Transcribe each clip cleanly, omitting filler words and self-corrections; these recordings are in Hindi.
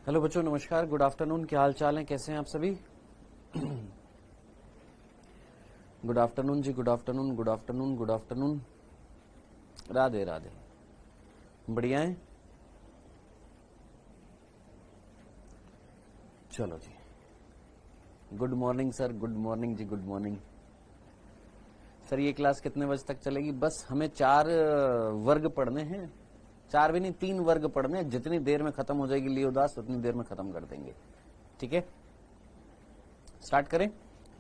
हेलो बच्चों, नमस्कार, गुड आफ्टरनून। क्या हाल चाल है, कैसे हैं आप सभी? गुड आफ्टरनून जी, good afternoon, good afternoon, good afternoon. Radhe Radhe. बढ़िया है? चलो जी, good morning sir, good morning जी, गुड मॉर्निंग सर। ये क्लास कितने बजे तक चलेगी? बस हमें 4 वर्ग पढ़ने हैं। 4 भी नहीं, 3 वर्ग पढ़ने हैं। जितनी देर में खत्म हो जाएगी लियोदास उतनी देर में खत्म कर देंगे। ठीक है, स्टार्ट करें।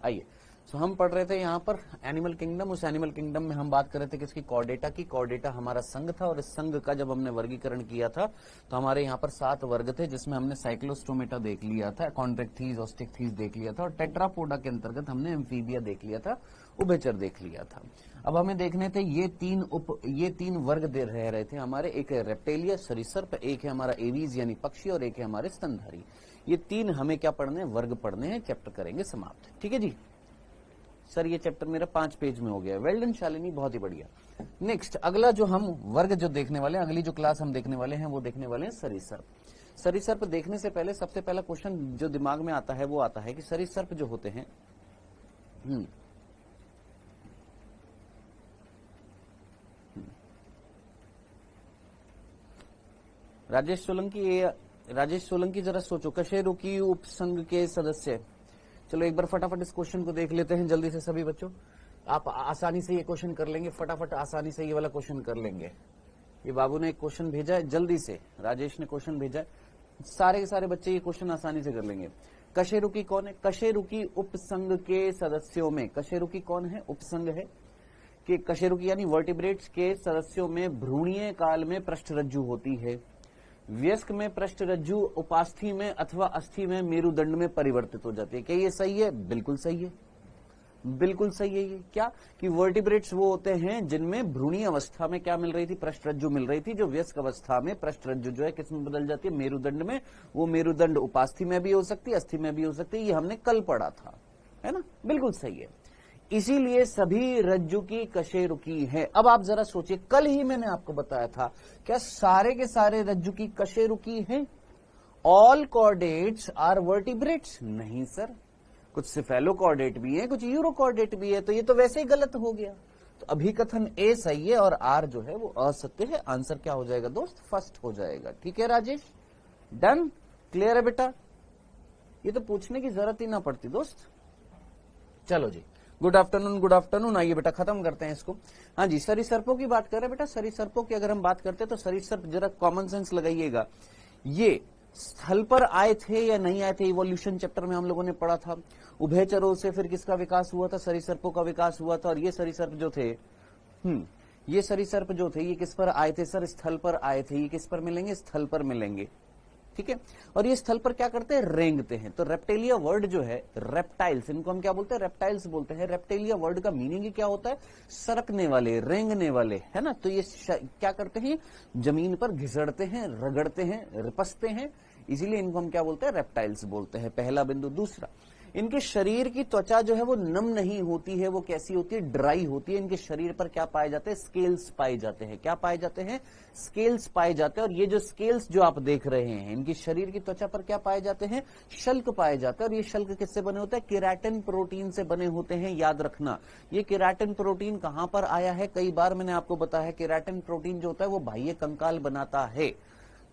आइए, तो हम पढ़ रहे थे यहाँ पर एनिमल किंगडम। उस एनिमल किंगडम में हम बात कर रहे थे किसकी? कॉर्डेटा की। कॉर्डेटा हमारा संघ था और इस संघ का जब हमने वर्गीकरण किया था तो हमारे यहाँ पर 7 वर्ग थे, जिसमें हमने साइक्लोस्टोमेटा देख लिया था, कॉन्ट्रेक्थीज, ऑस्टिकथीज देख लिया था और टेट्रापोडा के अंतर्गत हमने एम्फीबिया देख लिया था, उभयचर देख लिया था। अब हमें देखने थे ये तीन वर्ग दे रहे थे हमारे। एक है रेप्टेलिया सरीसृप, एक है हमारा एवीज यानी पक्षी और एक है हमारे स्तनधारी। ये 3 हमें क्या पढ़ने? वर्ग पढ़ने हैं। चैप्टर करेंगे समाप्त। ठीक है जी सर, ये चैप्टर मेरा 5 पेज में हो गया। वेल डन शालिनी, बहुत ही बढ़िया। नेक्स्ट, अगला जो हम वर्ग जो देखने वाले हैं, अगली जो क्लास हम देखने वाले हैं वो देखने वाले हैं सरीसृप। सरीसृप देखने से पहले सबसे पहला क्वेश्चन जो दिमाग में आता है वो आता है कि सरीसृप जो होते हैं राजेश सोलंकी जरा सोचो, कशेरुकी उपसंघ के सदस्य। चलो एक बार फटाफट इस क्वेश्चन को देख लेते हैं जल्दी से सभी बच्चों। आप आसानी से ये क्वेश्चन कर लेंगे, फटाफट आसानी से ये वाला क्वेश्चन कर लेंगे। ये बाबू ने एक क्वेश्चन भेजा है, जल्दी से राजेश ने क्वेश्चन भेजा है, सारे के सारे बच्चे ये क्वेश्चन आसानी से कर लेंगे। कशेरुकी कौन है? कशेरुकी उपसंघ के सदस्यों में, कशेरुकी कौन है? उपसंघ है कि कशेरुकी यानी वर्टिब्रेट्स के सदस्यों में भ्रूणीय काल में पृष्ठरज्जु होती है, वयस्क में पृष्ठरज्जु उपास्थि में अथवा अस्थि में मेरुदंड में परिवर्तित हो जाती है। क्या ये सही है? बिल्कुल सही है, बिल्कुल सही है। ये क्या कि वर्टिब्रेट्स वो होते हैं जिनमें भ्रूणीय अवस्था में क्या मिल रही थी? पृष्ठरज्जु मिल रही थी, जो वयस्क अवस्था में पृष्ठरज्जु जो है किस में बदल जाती है? मेरुदंड में। वो मेरुदंड उपास्थि में भी हो सकती है, अस्थि में भी हो सकती है। ये हमने कल पढ़ा था, है ना? बिल्कुल सही है। इसीलिए सभी रज्जु की कशेरुकी है। अब आप जरा सोचिए, कल ही मैंने आपको बताया था, क्या सारे के सारे रज्जु की कशेरुकी है? All chordates are vertebrates? नहीं सर, कुछ सिफेलोकॉर्डेट भी है, कुछ यूरोकॉर्डेट भी है। तो ये तो वैसे ही गलत हो गया। तो अभिकथन ए सही है और आर जो है वो असत्य है। आंसर क्या हो जाएगा दोस्त? फर्स्ट हो जाएगा। ठीक है राजेश, डन, क्लियर है बेटा? ये तो पूछने की जरूरत ही ना पड़ती दोस्त। चलो जी, गुड आफ्टरनून, गुड आफ्टरनून। आइए बेटा खत्म करते हैं इसको। हाँ जी, सरीसृपों की बात कर रहे हैं बेटा। सरीसृपों की अगर हम बात करते हैं तो सरीसृप जरा कॉमन सेंस लगाइएगा। ये स्थल पर आए थे या नहीं आए थे? इवोल्यूशन चैप्टर में हम लोगों ने पढ़ा था। उभयचरों से फिर किसका विकास हुआ था? सरीसृपों का विकास हुआ था। और ये सरीसृप जो थे ये सरीसृप जो थे ये किस पर आए थे सर? स्थल पर आए थे। ये किस पर मिलेंगे? स्थल पर मिलेंगे। ठीक है, और ये स्थल पर क्या करते हैं? रेंगते हैं। तो रेप्टेलिया वर्ड जो है, रेप्टाइल्स, इनको हम क्या बोलते हैं? रेप्टाइल्स बोलते हैं। रेप्टेलिया वर्ड का मीनिंग ही क्या होता है? सरकने वाले, रेंगने वाले, है ना? तो ये क्या करते हैं? जमीन पर घिसड़ते हैं, रगड़ते हैं, रिपसते हैं, इसीलिए इनको हम क्या बोलते हैं? रेप्टाइल्स बोलते हैं। पहला बिंदु। दूसरा, इनके शरीर की त्वचा जो है वो नम नहीं होती है, वो कैसी होती है? ड्राई होती है। इनके शरीर पर क्या पाए जाते हैं? स्केल्स पाए जाते हैं। क्या पाए जाते हैं? स्केल्स पाए जाते हैं। और ये जो स्केल्स जो आप देख रहे हैं, इनकी शरीर की त्वचा पर क्या पाए जाते हैं? शल्क पाए जाते हैं। और ये शल्क किससे बने होते हैं? केराटिन प्रोटीन से बने होते हैं। याद रखना, ये केराटिन प्रोटीन कहां पर आया है? कई बार मैंने आपको बताया है, केराटिन प्रोटीन जो होता है वो बाह्य कंकाल बनाता है।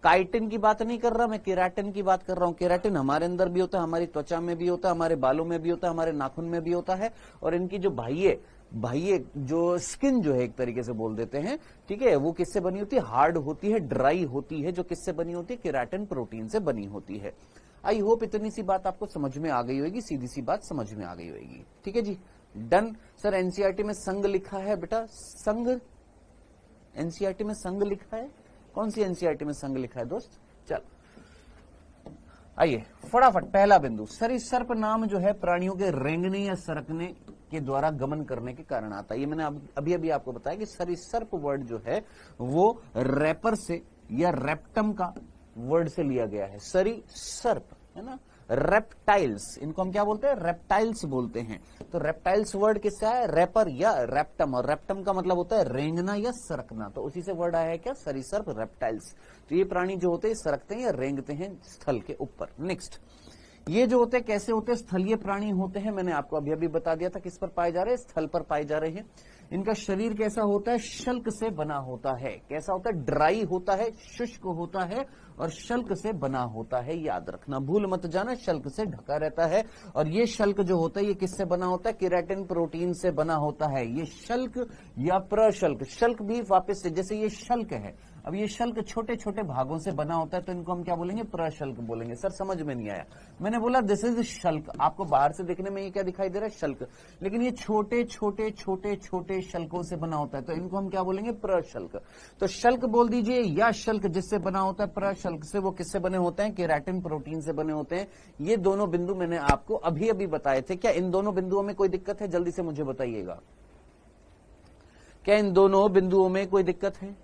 काइटिन की बात नहीं कर रहा मैं, केराटिन की बात कर रहा हूं। केराटिन हमारे अंदर भी होता है, हमारी त्वचा में भी होता है, हमारे बालों में भी होता है, हमारे नाखून में भी होता है। और इनकी जो बाह्य जो स्किन जो है एक तरीके से बोल देते हैं, ठीक है, वो किससे बनी होती है? हार्ड होती है, ड्राई होती है, जो किससे बनी होती है? केराटिन प्रोटीन से बनी होती है। आई होप इतनी सी बात आपको समझ में आ गई होगी, सीधी सी बात समझ में आ गई होगी। ठीक है जी, डन। सर एनसीईआरटी में संघ लिखा है बेटा, संघ, एनसीईआरटी में संघ लिखा है। कौन सी एनसीईआरटी में संघ लिखा है दोस्त? चल आइए फटाफट, पहला बिंदु, सरीसृप नाम जो है प्राणियों के रेंगने या सरकने के द्वारा गमन करने के कारण आता है। ये मैंने अभी आपको बताया कि सरीसृप वर्ड जो है वो रैपर से या रेप्टम का वर्ड से लिया गया है। सरीसृप, है ना? रेप्टाइल्स, इनको हम क्या बोलते हैं? रेप्टाइल्स बोलते हैं। तो रेप्टाइल्स वर्ड किससे आया? रैपर या रेप्टम, और रेप्टम का मतलब होता है रेंगना या सरकना, तो उसी से वर्ड आया है क्या? सरीसृप, रेप्टाइल्स। तो ये प्राणी जो होते हैं सरकते हैं या रेंगते हैं स्थल के ऊपर। नेक्स्ट, ये जो होते हैं कैसे होते हैं? स्थलीय प्राणी होते हैं। मैंने आपको अभी अभी बता दिया था किस पर पाए जा रहे हैं? स्थल पर पाए जा रहे हैं। इनका शरीर कैसा होता है? शल्क से बना होता है। कैसा होता है? ड्राई होता है, शुष्क होता है और शल्क से बना होता है। याद रखना, भूल मत जाना, शल्क से ढका रहता है। और ये शल्क जो होता है ये किससे बना होता है? केराटिन प्रोटीन से बना होता है। ये शल्क या प्रशल्क, शल्क भी वापस से, जैसे ये शल्क है, अब ये शल्क छोटे छोटे भागों से बना होता है, तो इनको हम क्या बोलेंगे? प्रशल्क बोलेंगे। सर समझ में नहीं आया, मैंने बोला दिस इज शल्क, आपको बाहर से देखने में ये क्या दिखाई दे रहा है? शल्क, लेकिन ये छोटे छोटे छोटे छोटे शल्कों से बना होता है, तो इनको हम क्या बोलेंगे? प्रशल्क। तो शल्क बोल दीजिए या शल्क जिससे बना होता है। प्रशल्क से वो किससे बने होते हैं? केराटिन प्रोटीन से बने होते हैं। ये दोनों बिंदु मैंने आपको अभी अभी बताए थे। क्या इन दोनों बिंदुओं में कोई दिक्कत है? जल्दी से मुझे बताइएगा, क्या इन दोनों बिंदुओं में कोई दिक्कत है?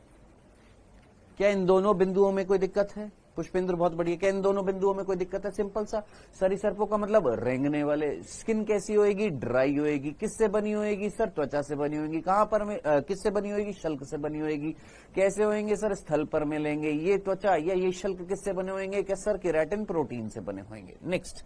क्या इन दोनों बिंदुओं में कोई दिक्कत है? पुष्पेंद्र बहुत बढ़िया। क्या इन दोनों बिंदुओं में कोई दिक्कत है? सिंपल सा, सरीसृपों का मतलब रेंगने वाले। स्किन कैसी होएगी? ड्राई होएगी। किससे बनी होएगी? सर त्वचा से बनी होगी। कहां पर में किससे बनी होगी? शल्क से बनी होगी। कैसे होंगे? सर स्थल पर मिलेंगे। ये त्वचा या ये शल्क किससे बने होंगे? क्या सर? केराटिन प्रोटीन से बने होंगे। नेक्स्ट,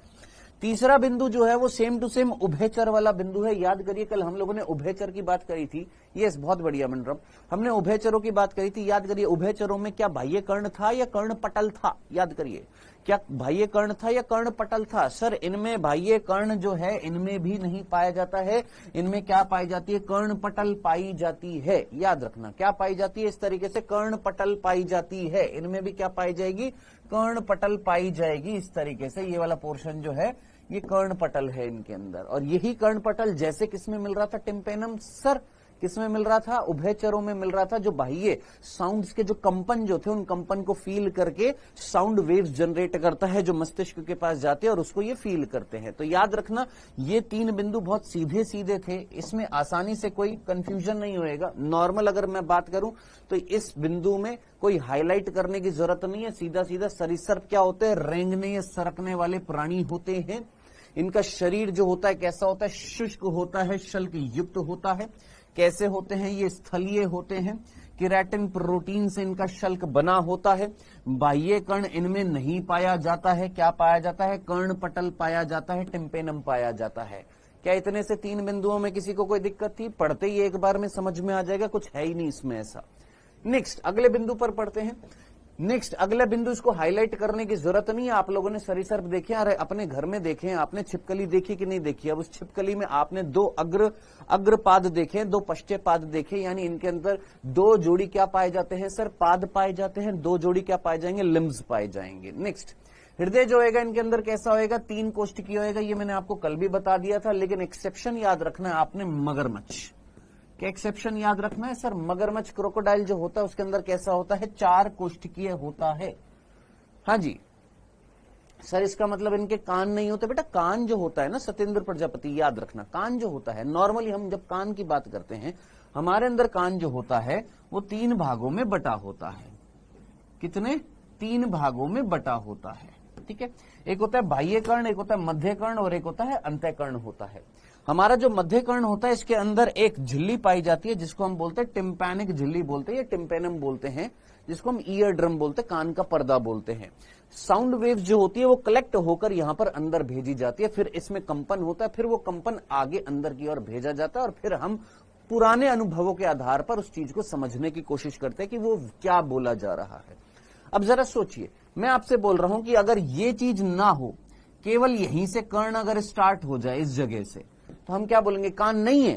तीसरा बिंदु जो है वो सेम टू सेम उभयचर वाला बिंदु है। याद करिए, कल हम लोगों ने उभयचर की बात करी थी। यस, बहुत बढ़िया मंडरम, हमने उभयचरों की बात करी थी। याद करिए, उभयचरों में क्या बाह्य कर्ण था या कर्ण पटल था? याद करिए, क्या बाह्य कर्ण था या कर्ण पटल था? सर इनमें बाह्य कर्ण जो है इनमें भी नहीं पाया जाता है। इनमें क्या पाई जाती है? कर्ण पटल पाई जाती है। याद रखना, क्या पाई जाती है? इस तरीके से कर्ण पटल पाई जाती है। इनमें भी क्या पाई जाएगी? कर्ण पटल पाई जाएगी। इस तरीके से ये वाला पोर्शन जो है ये कर्ण पटल है इनके अंदर। और यही कर्ण पटल जैसे किसमें मिल रहा था? टिम्पेनम। सर किसमें मिल रहा था? उभयचरों में मिल रहा था। जो बाह्य साउंड्स के जो कंपन जो थे उन कंपन को फील करके साउंड वेव्स जनरेट करता है, जो मस्तिष्क के पास जाते हैं और उसको ये फील करते हैं। तो याद रखना, ये तीन बिंदु बहुत सीधे सीधे थे, इसमें आसानी से कोई कंफ्यूजन नहीं होएगा। नॉर्मल अगर मैं बात करूं तो इस बिंदु में कोई हाईलाइट करने की जरूरत नहीं है। सीधा सीधा सरीसृप क्या होते हैं? रेंगने या सरकने वाले प्राणी होते हैं। इनका शरीर जो होता है कैसा होता है? शुष्क होता है, शल्क युक्त होता है। कैसे होते हैं? ये स्थलीय होते हैं। केराटिन प्रोटीन से इनका शल्क बना होता है। बाह्य कर्ण इनमें नहीं पाया जाता है। क्या पाया जाता है? कर्ण पटल पाया जाता है, टिम्पेनम पाया जाता है। क्या इतने से तीन बिंदुओं में किसी को कोई दिक्कत थी? पढ़ते ही एक बार में समझ में आ जाएगा, कुछ है ही नहीं इसमें ऐसा। नेक्स्ट, अगले बिंदु पर पढ़ते हैं। नेक्स्ट, अगला बिंदु, इसको हाईलाइट करने की जरूरत नहीं है। आप लोगों ने सरीसृप देखे, अरे अपने घर में देखे, आपने छिपकली देखी कि नहीं देखी? अब उस छिपकली में आपने दो अग्रपाद देखे, दो पश्चेपाद देखे, यानी इनके अंदर दो जोड़ी क्या पाए जाते हैं? सर पाद पाए जाते हैं। दो जोड़ी क्या पाए जाएंगे? लिम्स पाए जाएंगे। नेक्स्ट, हृदय जो होगा इनके अंदर कैसा होएगा? तीन कोष्ठकीय होएगा। ये मैंने आपको कल भी बता दिया था, लेकिन एक्सेप्शन याद रखना है आपने, मगरमच्छ। क्या एक्सेप्शन याद रखना है? सर मगरमच्छ, क्रोकोडाइल जो होता है उसके अंदर कैसा होता है? चार कोष्ठकीय होता है। हाँ जी सर, इसका मतलब इनके कान नहीं होते। बेटा कान जो होता है ना सत्येंद्र प्रजापति, याद रखना, कान जो होता है, नॉर्मली हम जब कान की बात करते हैं, हमारे अंदर कान जो होता है वो तीन भागों में बटा होता है। कितने? तीन भागों में बटा होता है। ठीक है, एक होता है बाह्य कर्ण, एक होता है मध्य कर्ण और एक होता है अंतःकर्ण होता है। हमारा जो मध्य कर्ण होता है इसके अंदर एक झिल्ली पाई जाती है जिसको हम बोलते हैं टिम्पैनिक झिल्ली बोलते हैं या टिम्पेनम बोलते हैं, जिसको हम ईयर ड्रम बोलते हैं, कान का पर्दा बोलते हैं। साउंड वेव्स जो होती है वो कलेक्ट होकर यहां पर अंदर भेजी जाती है, फिर इसमें कंपन होता है, फिर वो कंपन आगे अंदर की ओर भेजा जाता है और फिर हम पुराने अनुभवों के आधार पर उस चीज को समझने की कोशिश करते हैं कि वो क्या बोला जा रहा है। अब जरा सोचिए, मैं आपसे बोल रहा हूं कि अगर ये चीज ना हो, केवल यहीं से कर्ण अगर स्टार्ट हो जाए इस जगह से, तो हम क्या बोलेंगे? कान नहीं है।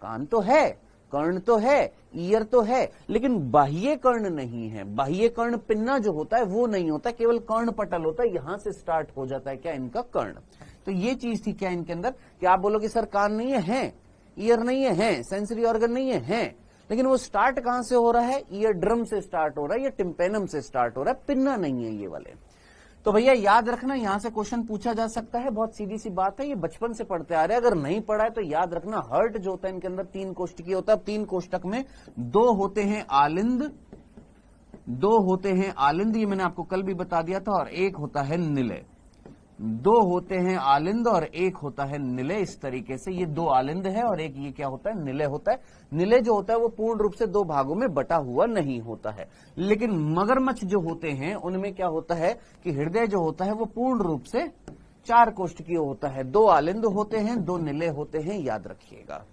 कान तो है, कर्ण तो है, ईयर तो है, लेकिन बाह्य कर्ण नहीं है। बाह्य कर्ण पिन्ना जो होता है वो नहीं होता, केवल कर्ण पटल होता है, यहां से स्टार्ट हो जाता है क्या? इनका कर्ण। तो ये चीज थी क्या इनके अंदर कि आप बोलोगे सर कान नहीं है, ईयर नहीं है, सेंसरी ऑर्गन नहीं है, लेकिन वो स्टार्ट कहां से हो रहा है? ईयर ड्रम से स्टार्ट हो रहा है या टिम्पेनम से स्टार्ट हो रहा है, पिन्ना नहीं है ये वाले। तो भैया याद रखना, यहां से क्वेश्चन पूछा जा सकता है, बहुत सीधी सी बात है, ये बचपन से पढ़ते आ रहे हैं। अगर नहीं पढ़ा है तो याद रखना, हर्ट जो होता है इनके अंदर तीन कोष्ठकीय होता है। तीन कोष्ठक में दो होते हैं आलिंद, दो होते हैं आलिंद, ये मैंने आपको कल भी बता दिया था, और एक होता है निलय। दो होते हैं आलिंद और एक होता है निलय। इस तरीके से ये दो आलिंद है और एक ये क्या होता है, निलय होता है। निलय जो होता है वो पूर्ण रूप से दो भागों में बटा हुआ नहीं होता है। लेकिन मगरमच्छ जो होते हैं उनमें क्या होता है कि हृदय जो होता है वो पूर्ण रूप से चार कोष्ठकीय होता है। दो आलिंद होते हैं, दो निलय होते हैं, याद रखिएगा।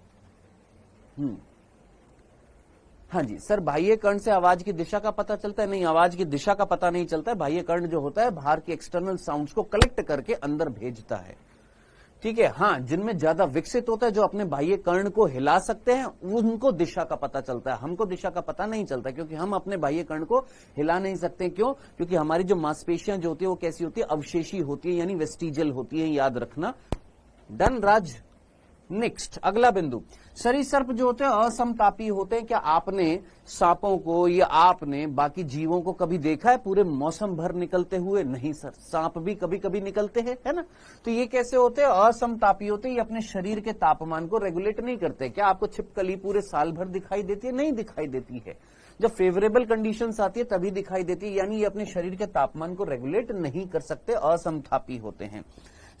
हाँ जी सर, बाह्य कर्ण से आवाज की दिशा का पता चलता है? नहीं, आवाज की दिशा का पता नहीं चलता है। बाह्य कर्ण जो होता है बाहर के एक्सटर्नल साउंड्स को कलेक्ट करके अंदर भेजता है। ठीक है, हाँ, जिनमें ज्यादा विकसित होता है, जो अपने बाह्य कर्ण को हिला सकते हैं, उनको दिशा का पता चलता है। हमको दिशा का पता नहीं चलता क्योंकि हम अपने बाह्य कर्ण को हिला नहीं सकते। क्यों? क्योंकि हमारी जो मांसपेशियां जो होती है वो कैसी होती है, अवशेषी होती है, यानी वेस्टिजियल होती है। याद रखना। डन राज। नेक्स्ट अगला बिंदु, सरीसृप जो होते हैं असमतापी होते हैं। क्या आपने सांपों को या आपने बाकी जीवों को कभी देखा है पूरे मौसम भर निकलते हुए? नहीं सर, सांप भी कभी कभी निकलते हैं, है ना। तो ये कैसे होते हैं? असमतापी होते हैं। ये अपने शरीर के तापमान को रेगुलेट नहीं करते। क्या आपको छिपकली पूरे साल भर दिखाई देती है? नहीं दिखाई देती है। जब फेवरेबल कंडीशंस आती है तभी दिखाई देती है, यानी ये अपने शरीर के तापमान को रेगुलेट नहीं कर सकते, असमतापी होते हैं।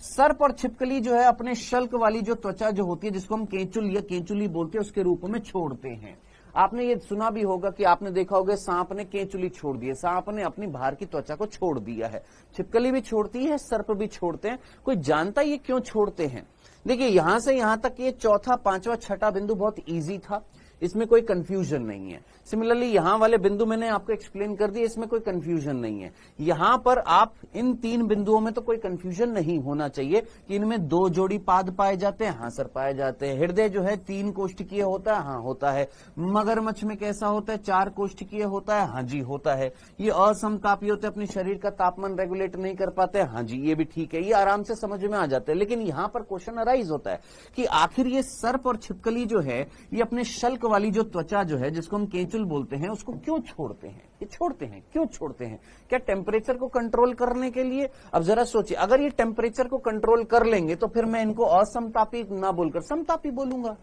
सर्प और छिपकली जो है अपने शल्क वाली जो त्वचा जो होती है, जिसको हम केंचुल या केंचुली बोलते हैं, उसके रूप में छोड़ते हैं। आपने ये सुना भी होगा कि आपने देखा होगा सांप ने केंचुली छोड़ दी है, सांप ने अपनी बाहर की त्वचा को छोड़ दिया है। छिपकली भी छोड़ती है, सर्प भी छोड़ते हैं। कोई जानता ये क्यों छोड़ते हैं? देखिए, यहां से यहां तक ये चौथा, पांचवा, छठा बिंदु बहुत ईजी था, इसमें कोई कंफ्यूजन नहीं है। सिमिलरली यहां वाले बिंदु मैंने आपको एक्सप्लेन कर दिए, इसमें कोई कंफ्यूजन नहीं है। यहां पर आप इन तीन बिंदुओं में तो कोई कंफ्यूजन नहीं होना चाहिए कि इनमें दो जोड़ी पाद पाए जाते हैं। हाँ सर, पाए जाते हैं। हृदय जो है तीन कोष्ठकीय होता है। हाँ होता है। मगरमच्छ में कैसा होता है? चार कोष्ठकीय होता है। हाँ जी होता है। ये असमतापी होते हैं, अपने शरीर का तापमान रेगुलेट नहीं कर पाते। हाँ जी, ये भी ठीक है, ये आराम से समझ में आ जाते हैं। लेकिन यहां पर क्वेश्चन अराइज होता है कि आखिर ये सर्प और छिपकली जो है ये अपने शल्क वाली जो त्वचा जो है, जिसको हम केंचुल बोलते हैं, उसको क्यों छोड़ते हैं? ये छोड़ते हैं, क्यों छोड़ते हैं? क्या टेम्परेचर को कंट्रोल करने के लिए? अब जरा सोचिए, अगर ये टेम्परेचर को कंट्रोल कर लेंगे तो फिर मैं इनको असमतापी ना बोलकर समतापी बोलूंगा।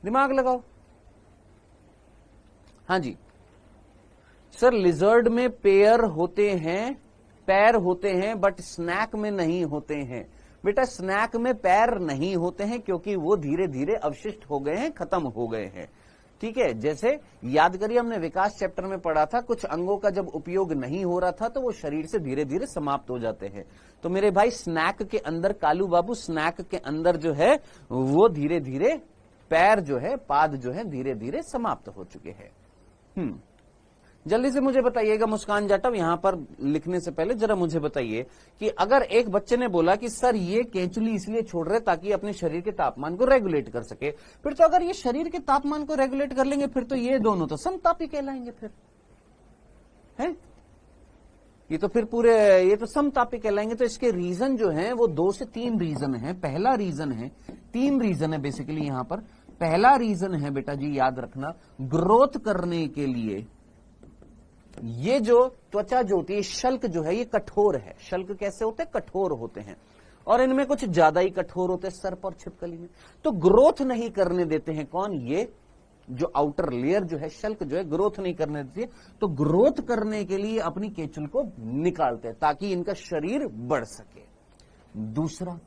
दिमाग लगाओ। हाँ जी सर, लिजर्ड में पैर होते हैं बट स्नैक में नहीं होते हैं। बेटा, स्नैक में पैर नहीं होते हैं क्योंकि वो धीरे धीरे अवशिष्ट हो गए हैं, खत्म हो गए हैं। ठीक है, जैसे याद करिए हमने विकास चैप्टर में पढ़ा था, कुछ अंगों का जब उपयोग नहीं हो रहा था तो वो शरीर से धीरे धीरे समाप्त हो जाते हैं। तो मेरे भाई, स्नैक के अंदर, कालू बाबू, स्नैक के अंदर जो है वो धीरे धीरे पैर जो है, पाद जो है, धीरे धीरे समाप्त हो चुके हैं। जल्दी से मुझे बताइएगा मुस्कान जाटव, यहां पर लिखने से पहले जरा मुझे बताइए कि अगर एक बच्चे ने बोला कि सर ये केंचुली इसलिए छोड़ रहे ताकि अपने शरीर के तापमान को रेगुलेट कर सके, फिर तो अगर ये शरीर के तापमान को रेगुलेट कर लेंगे फिर तो ये दोनों तो समतापी कहलाएंगे। फिर है ये तो फिर पूरे ये तो समतापी कहलाएंगे। तो इसके रीजन जो है वो 2 से 3 रीजन है। पहला रीजन है, 3 रीजन है बेसिकली यहां पर। पहला रीजन है बेटा जी, याद रखना, ग्रोथ करने के लिए ये जो त्वचा जो होती है, शल्क जो है ये कठोर है। शल्क कैसे होते हैं? कठोर होते हैं, और इनमें कुछ ज्यादा ही कठोर होते हैं सर्प और छिपकली में। तो ग्रोथ नहीं करने देते हैं। कौन? ये जो आउटर लेयर जो है, शल्क जो है, ग्रोथ नहीं करने देती है। तो ग्रोथ करने के लिए अपनी केंचुल को निकालते हैं ताकि इनका शरीर बढ़ सके। दूसरा,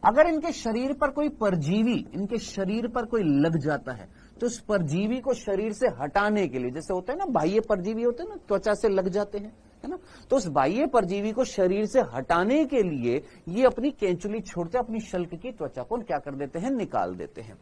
अगर इनके शरीर पर कोई परजीवी, इनके शरीर पर कोई लग जाता है तो उस परजीवी को शरीर से हटाने के लिए, जैसे होता है ना बाह्य परजीवी होते हैं ना, त्वचा से लग जाते हैं, है ना, तो उस बाह्य परजीवी को शरीर से हटाने के लिए ये अपनी केंचुली छोड़ते, अपनी शल्क की त्वचा को क्या कर देते हैं? निकाल देते हैं।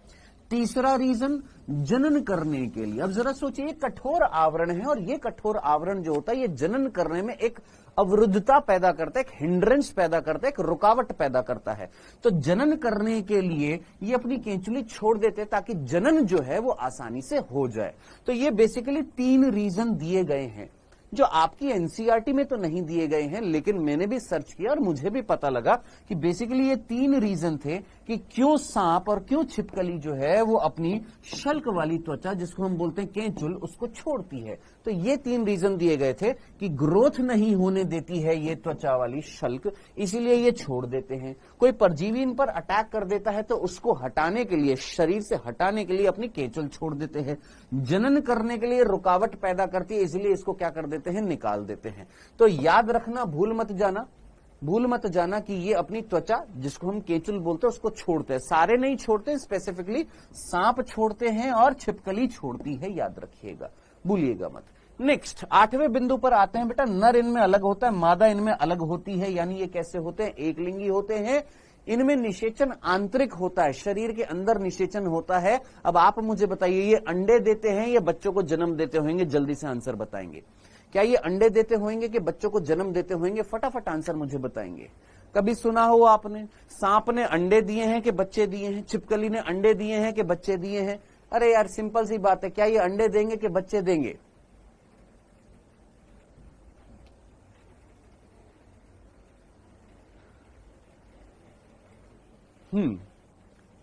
तीसरा रीजन, जनन करने के लिए। अब जरा सोचिए, कठोर आवरण है और ये कठोर आवरण जो होता है ये जनन करने में एक अवरुद्धता पैदा करता है, एक हिंड्रेंस पैदा करता है, एक रुकावट पैदा करता है। तो जनन करने के लिए ये अपनी केंचुली छोड़ देते हैं ताकि जनन जो है वो आसानी से हो जाए। तो ये बेसिकली 3 रीजन दिए गए हैं जो आपकी एनसीईआरटी में तो नहीं दिए गए हैं, लेकिन मैंने भी सर्च किया और मुझे भी पता लगा कि बेसिकली ये 3 रीजन थे कि क्यों सांप और क्यों छिपकली जो है वो अपनी शल्क वाली त्वचा, जिसको हम बोलते हैं केंचुल, उसको छोड़ती है। तो ये 3 रीजन दिए गए थे कि ग्रोथ नहीं होने देती है ये त्वचा वाली शल्क, इसीलिए ये छोड़ देते हैं। कोई परजीवी इन पर अटैक कर देता है तो उसको हटाने के लिए, शरीर से हटाने के लिए अपनी केंचुल छोड़ देते हैं। जनन करने के लिए रुकावट पैदा करती है, इसलिए इसको क्या कर देते हैं? निकाल देते हैं। तो याद रखना, भूल मत जाना, भूल मत जाना कि ये अपनी त्वचा, जिसको हम केचुल बोलते हैं, उसको छोड़ते हैं। सारे नहीं छोड़ते हैं, स्पेसिफिकली सांप छोड़ते हैं और छिपकली छोड़ती है, याद रखिएगा, भूलिएगा मत। नेक्स्ट 8वें बिंदु पर आते हैं बेटा। नर इनमें अलग होता है, मादा इनमें अलग होती है। यानी ये कैसे होते हैं? एक लिंगी होते हैं। इनमें निषेचन आंतरिक होता है, शरीर के अंदर निषेचन होता है। अब आप मुझे बताइए, ये अंडे देते हैं या बच्चों को जन्म देते होंगे? जल्दी से आंसर बताएंगे। क्या ये अंडे देते होंगे कि बच्चों को जन्म देते होंगे? फटाफट आंसर मुझे बताएंगे। कभी सुना हो आपने सांप ने अंडे दिए हैं कि बच्चे दिए हैं? छिपकली ने अंडे दिए हैं कि बच्चे दिए हैं? अरे यार सिंपल सी बात है, क्या ये अंडे देंगे कि बच्चे देंगे?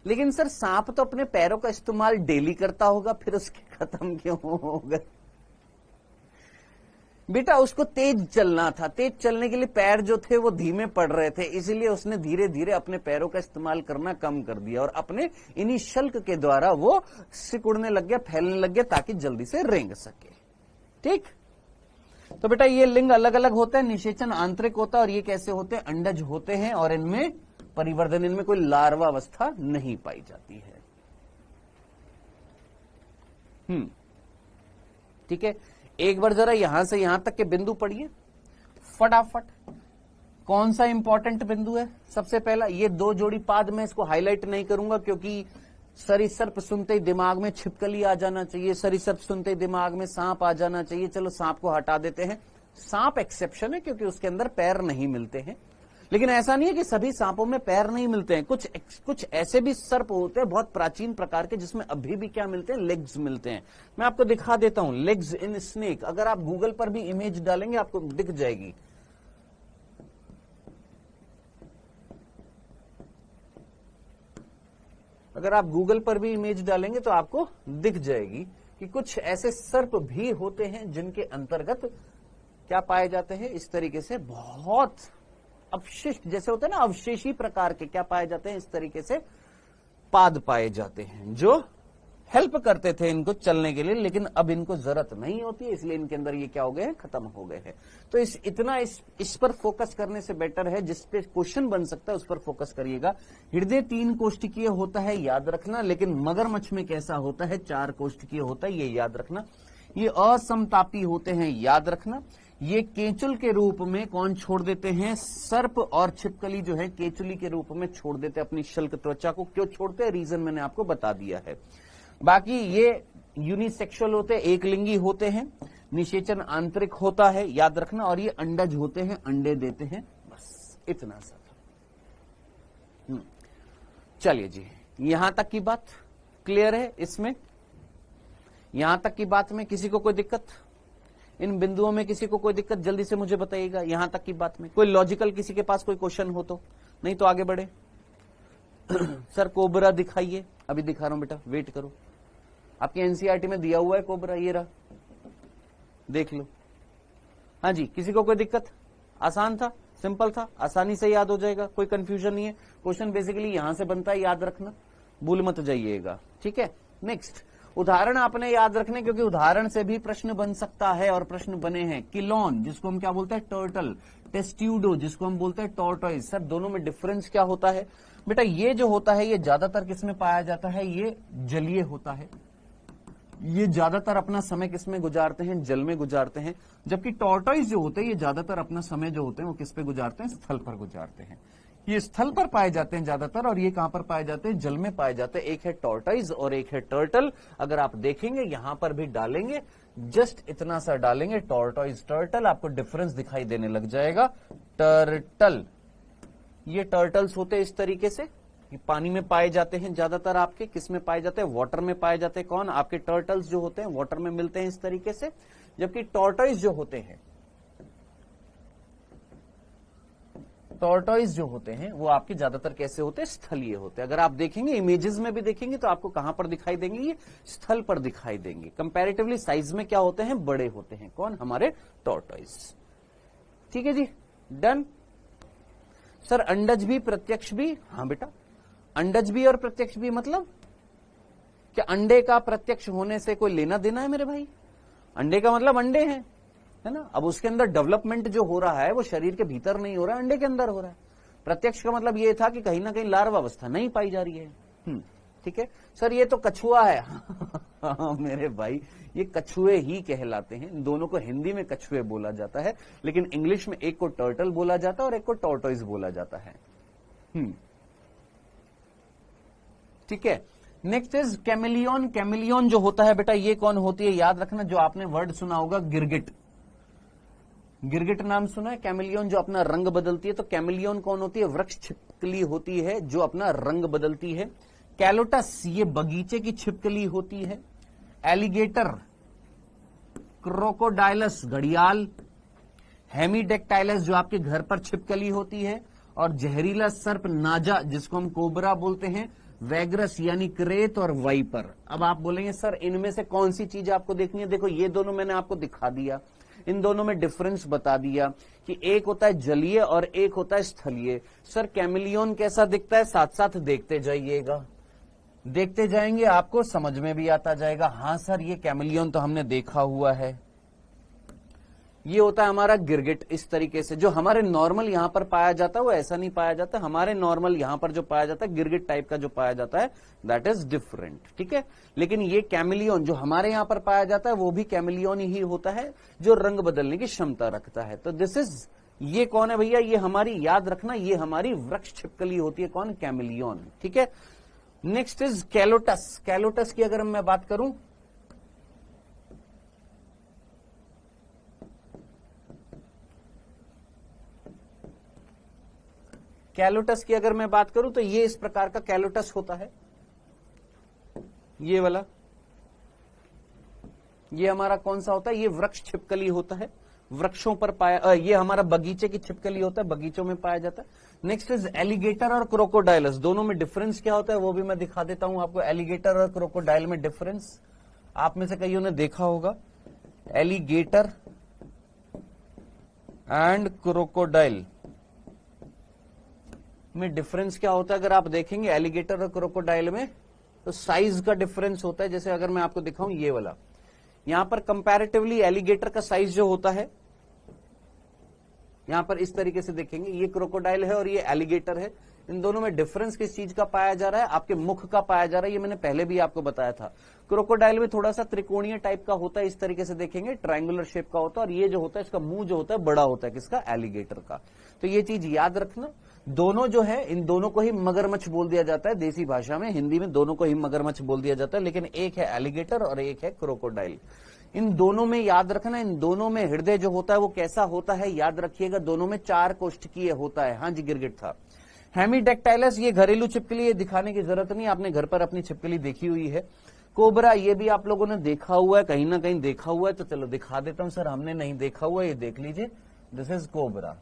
लेकिन सर सांप तो अपने पैरों का इस्तेमाल डेली करता होगा, फिर उसके खत्म क्यों हो गए? बेटा उसको तेज चलना था, तेज चलने के लिए पैर जो थे वो धीमे पड़ रहे थे, इसीलिए उसने धीरे धीरे अपने पैरों का इस्तेमाल करना कम कर दिया और अपने इन्हीं शल्क के द्वारा वो सिकुड़ने लग गया, फैलने लग गया, ताकि जल्दी से रेंग सके। ठीक, तो बेटा ये लिंग अलग अलग होते हैं, निषेचन आंतरिक होता है और ये कैसे होते हैं? अंडज होते हैं और इनमें परिवर्धन, इनमें कोई लार्वा अवस्था नहीं पाई जाती है। ठीक है, एक बार जरा यहां से यहां तक के बिंदु पढ़िए फटाफट। कौन सा इंपॉर्टेंट बिंदु है? सबसे पहला ये 2 जोड़ी पाद, मैं इसको हाईलाइट नहीं करूंगा क्योंकि सरीसर्प सुनते ही दिमाग में छिपकली आ जाना चाहिए, सरीसर्प सुनते ही दिमाग में सांप आ जाना चाहिए। चलो सांप को हटा देते हैं, सांप एक्सेप्शन है क्योंकि उसके अंदर पैर नहीं मिलते हैं। लेकिन ऐसा नहीं है कि सभी सांपों में पैर नहीं मिलते हैं, कुछ ऐसे भी सर्प होते हैं बहुत प्राचीन प्रकार के जिसमें अभी भी क्या मिलते हैं? लेग्स मिलते हैं। मैं आपको दिखा देता हूं, लेग्स इन स्नेक। अगर आप गूगल पर भी इमेज डालेंगे आपको दिख जाएगी। अगर आप गूगल पर भी इमेज डालेंगे तो आपको दिख जाएगी कि कुछ ऐसे सर्प भी होते हैं जिनके अंतर्गत क्या पाए जाते हैं? इस तरीके से बहुत अवशिष्ट, जैसे होते हैं ना अवशेषी प्रकार के, क्या पाए जाते हैं? इस तरीके से पाद पाए जाते हैं जो हेल्प करते थे इनको चलने के लिए, लेकिन अब इनको जरूरत नहीं होती है, इसलिए इनके अंदर ये क्या हो गए हैं? खत्म हो गए हैं। तो इस पर फोकस करने से बेटर है, जिस पे क्वेश्चन बन सकता है उस पर फोकस करिएगा। हृदय 3 कोष्ठकीय होता है, याद रखना, लेकिन मगरमच्छ में कैसा होता है? 4 कोष्ठकीय होता है, ये याद रखना। ये असमतापी होते हैं, याद रखना। ये केचुल के रूप में कौन छोड़ देते हैं? सर्प और छिपकली जो है केचुली के रूप में छोड़ देते हैं अपनी शल्क त्वचा को। क्यों छोड़ते हैं? रीजन मैंने आपको बता दिया है। बाकी ये यूनिसेक्सुअल होते हैं, एक लिंगी होते हैं, निषेचन आंतरिक होता है, याद रखना, और ये अंडज होते हैं, अंडे देते हैं। बस इतना सा था। चलिए जी, यहां तक की बात क्लियर है। इसमें यहां तक की बात में किसी को कोई दिक्कत? इन बिंदुओं में किसी को कोई दिक्कत? जल्दी से मुझे बताइएगा। यहां तक की बात में कोई लॉजिकल किसी के पास कोई क्वेश्चन हो तो, नहीं तो आगे बढ़े। सर कोबरा दिखाइए। अभी दिखा रहा हूं बेटा, वेट करो। आपकी एनसीईआरटी में दिया हुआ है कोबरा, ये रहा, देख लो। हाँ जी, किसी को कोई दिक्कत? आसान था, सिंपल था, आसानी से याद हो जाएगा, कोई कंफ्यूजन नहीं है। क्वेश्चन बेसिकली यहां से बनता है, याद रखना, भूल मत जाइएगा। ठीक है, नेक्स्ट उदाहरण आपने याद रखने, क्योंकि उदाहरण से भी प्रश्न बन सकता है और प्रश्न बने हैं। किलोन जिसको हम क्या बोलते हैं? टर्टल। टेस्ट्यूडो जिसको हम बोलते हैं टॉर्टोइज। सर दोनों में डिफरेंस क्या होता है? बेटा ये जो होता है ये ज्यादातर किसमें पाया जाता है? ये जलीय होता है। ये ज्यादातर अपना समय किसमें गुजारते हैं? जल में गुजारते हैं। जबकि टॉर्टोइज जो होते हैं ये ज्यादातर अपना समय जो होते हैं वो किस पे गुजारते हैं? स्थल पर गुजारते हैं। ये स्थल पर पाए जाते हैं ज्यादातर, और ये कहां पर पाए जाते हैं? जल में पाए जाते हैं। एक है टॉर्टोइज और एक है टर्टल। अगर आप देखेंगे यहां पर भी डालेंगे, जस्ट इतना सा डालेंगे, टॉर्टोइज टर्टल, आपको डिफरेंस दिखाई देने लग जाएगा। टर्टल, ये टर्टल्स होते हैं इस तरीके से, ये पानी में पाए जाते हैं ज्यादातर। आपके किस में पाए जाते हैं? वाटर में पाए जाते हैं। कौन? आपके टर्टल्स जो होते हैं वाटर में मिलते हैं इस तरीके से। जबकि टॉर्टोइज जो होते हैं, टॉर्टोइज जो होते हैं वो आपके ज्यादातर कैसे होते हैं? स्थलीय होते हैं। अगर आप देखेंगे इमेजेस में भी देखेंगे तो आपको कहां पर दिखाई देंगे? ये स्थल पर दिखाई देंगे। कंपैरेटिवली साइज में क्या होते हैं? बड़े होते हैं। कौन? हमारे टॉर्टोइज। ठीक है जी, डन। सर अंडज भी प्रत्यक्ष भी? हाँ बेटा, अंडज भी और प्रत्यक्ष भी। मतलब क्या अंडे का प्रत्यक्ष होने से कोई लेना देना है मेरे भाई? अंडे का मतलब अंडे हैं, है ना। अब उसके अंदर डेवलपमेंट जो हो रहा है वो शरीर के भीतर नहीं हो रहा है, अंडे के अंदर हो रहा है। प्रत्यक्ष का मतलब ये था कि कहीं ना कहीं लार्वा अवस्था नहीं पाई जा रही है। ठीक है सर, ये तो कछुआ है। हाँ मेरे भाई, ये कछुए ही कहलाते हैं। इन दोनों को हिंदी में कछुए बोला जाता है, लेकिन इंग्लिश में एक को टर्टल बोला जाता है और एक को टॉर्टोइज बोला जाता है। ठीक है, नेक्स्ट इज कैमिलियन। कैमिलियन जो होता है बेटा, ये कौन होती है, याद रखना, जो आपने वर्ड सुना होगा गिरगिट। गिरगिट नाम सुना है। कैमिलियन जो अपना रंग बदलती है। तो कैमिलियन कौन होती है, वृक्ष छिपकली होती है जो अपना रंग बदलती है। कैलोटस, ये बगीचे की छिपकली होती है। एलिगेटर, क्रोकोडाइलस, घड़ियाल। हेमीडेक्टाइलस जो आपके घर पर छिपकली होती है। और जहरीला सर्प नाजा, जिसको हम कोबरा बोलते हैं। वैग्रस यानी क्रेत, और वाइपर। अब आप बोलेंगे सर इनमें से कौन सी चीज आपको देखनी है। देखो ये दोनों मैंने आपको दिखा दिया, इन दोनों में डिफरेंस बता दिया कि एक होता है जलीय और एक होता है स्थलीय। सर कैमिलियन कैसा दिखता है, साथ साथ देखते जाइएगा, देखते जाएंगे आपको समझ में भी आता जाएगा। हाँ सर ये कैमिलियन तो हमने देखा हुआ है। ये होता है हमारा गिरगिट। इस तरीके से जो हमारे नॉर्मल यहां पर पाया जाता है वो ऐसा नहीं पाया जाता। हमारे नॉर्मल यहां पर जो पाया जाता है गिरगिट टाइप का जो पाया जाता है, दैट इज डिफरेंट। ठीक है, लेकिन ये कैमिलियन जो हमारे यहां पर पाया जाता है वो भी कैमिलियन ही होता है, जो रंग बदलने की क्षमता रखता है। तो दिस इज, ये कौन है भैया, ये हमारी, याद रखना, ये हमारी वृक्ष छिपकली होती है। कौन, कैमिलियन। ठीक है, नेक्स्ट इज कैलोटस। कैलोटस की अगर मैं बात करूं, कैलोटस की अगर मैं बात करूं तो ये इस प्रकार का कैलोटस होता है। ये वाला, ये हमारा कौन सा होता है, ये वृक्ष छिपकली होता है। वृक्षों पर पाया, ये हमारा बगीचे की छिपकली होता है, बगीचों में पाया जाता है। नेक्स्ट इज एलिगेटर और क्रोकोडाइलस। दोनों में डिफरेंस क्या होता है वो भी मैं दिखा देता हूं आपको। एलिगेटर और क्रोकोडाइल में डिफरेंस आप में से कईयों ने देखा होगा। एलिगेटर एंड क्रोकोडाइल में डिफरेंस क्या होता है, अगर आप देखेंगे एलिगेटर और क्रोकोडाइल में, तो साइज का डिफरेंस होता है। जैसे अगर मैं आपको दिखाऊं ये वाला, यहां पर कंपैरेटिवली एलिगेटर का साइज जो होता है, यहां पर इस तरीके से देखेंगे, ये क्रोकोडाइल है और ये एलिगेटर है। इन दोनों में डिफरेंस किस चीज का पाया जा रहा है, आपके मुख का पाया जा रहा है। ये मैंने पहले भी आपको बताया था। क्रोकोडाइल में थोड़ा सा त्रिकोणीय टाइप का होता है, इस तरीके से देखेंगे, ट्रायंगुलर शेप का होता है। और ये जो होता है, इसका मुंह जो होता है बड़ा होता है, किसका, एलिगेटर का। तो ये चीज याद रखना। दोनों जो है, इन दोनों को ही मगरमच्छ बोल दिया जाता है देसी भाषा में। हिंदी में दोनों को ही मगरमच्छ बोल दिया जाता है, लेकिन एक है एलिगेटर और एक है क्रोकोडाइल। इन दोनों में याद रखना, इन दोनों में हृदय जो होता है वो कैसा होता है, याद रखिएगा। दोनों में 4 कोष्ठकीय होता है। हाँ जी, गिरगिट था। हेमीडेक्टाइलस, ये घरेलू छिपकली, ये दिखाने की जरूरत नहीं, आपने घर पर अपनी छिपकली देखी हुई है। कोबरा, ये भी आप लोगों ने देखा हुआ है, कहीं ना कहीं देखा हुआ है। तो चलो दिखा देता हूं, सर हमने नहीं देखा हुआ, ये देख लीजिए, दिस इज कोबरा।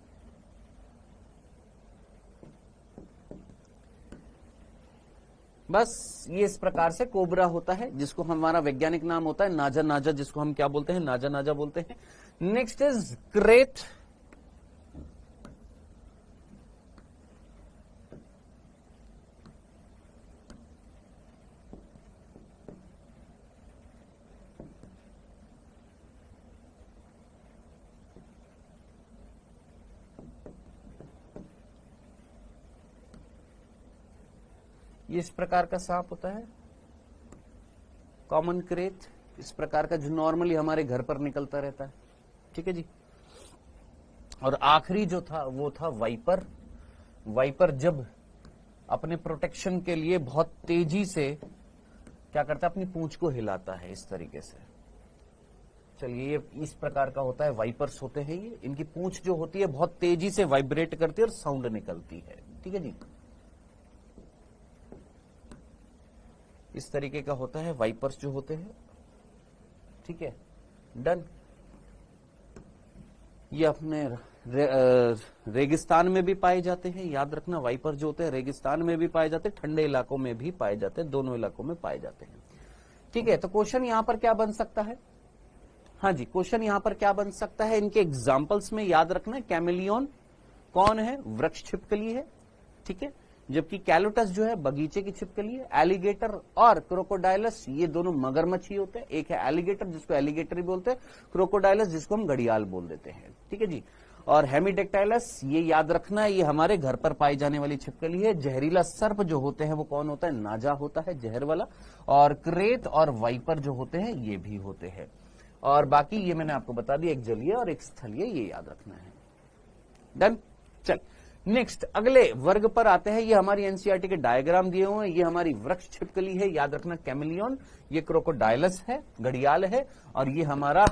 बस ये इस प्रकार से कोबरा होता है, जिसको हमारा वैज्ञानिक नाम होता है नाजा नाजा, जिसको हम क्या बोलते हैं, नाजा नाजा बोलते हैं। Next is krait. ये इस प्रकार का सांप होता है, कॉमन क्रेत, इस प्रकार का, जो नॉर्मली हमारे घर पर निकलता रहता है। ठीक है जी। और आखिरी जो था वो था वाइपर। वाइपर जब अपने प्रोटेक्शन के लिए बहुत तेजी से क्या करता है, अपनी पूंछ को हिलाता है इस तरीके से। चलिए, ये इस प्रकार का होता है, वाइपर्स होते हैं ये। इनकी पूंछ जो होती है बहुत तेजी से वाइब्रेट करती है और साउंड निकलती है। ठीक है जी, इस तरीके का होता है वाइपर्स जो होते हैं। ठीक है, डन। ये अपने रेगिस्तान में भी पाए जाते हैं, याद रखना। वाइपर जो होते हैं रेगिस्तान में भी पाए जाते हैं, ठंडे इलाकों में भी पाए जाते हैं, दोनों इलाकों में पाए जाते हैं। ठीक है, तो क्वेश्चन यहां पर क्या बन सकता है, हाँ जी, क्वेश्चन यहां पर क्या बन सकता है, इनके एग्जाम्पल्स में याद रखना। कैमिलियन कौन है, वृक्ष छिपकली है। ठीक है, जबकि कैलोटस जो है बगीचे की छिपकली है। एलिगेटर और क्रोकोडाइलस ये दोनों मगरमच्छ ही होते हैं। एक है एलिगेटर जिसको एलिगेटर ही बोलते हैं, क्रोकोडाइलस जिसको हम घड़ियाल बोल देते हैं, ठीक है जी। और हेमीडेक्टाइलस ये याद रखना है, ये हमारे घर पर पाई जाने वाली छिपकली है। जहरीला सर्प जो होते हैं वो कौन होता है, नाजा होता है, जहर वाला। और क्रेत और वाइपर जो होते हैं ये भी होते हैं। और बाकी ये मैंने आपको बता दिया, एक जलीय और एक स्थलीय, ये याद रखना है। डन। चल नेक्स्ट अगले वर्ग पर आते हैं। ये हमारी एनसीईआरटी के डायग्राम दिए हुए हैं। ये हमारी वृक्ष छिपकली है, याद रखना कैमेलियन। ये क्रोकोडाइलस है, घड़ियाल है। और ये हमारा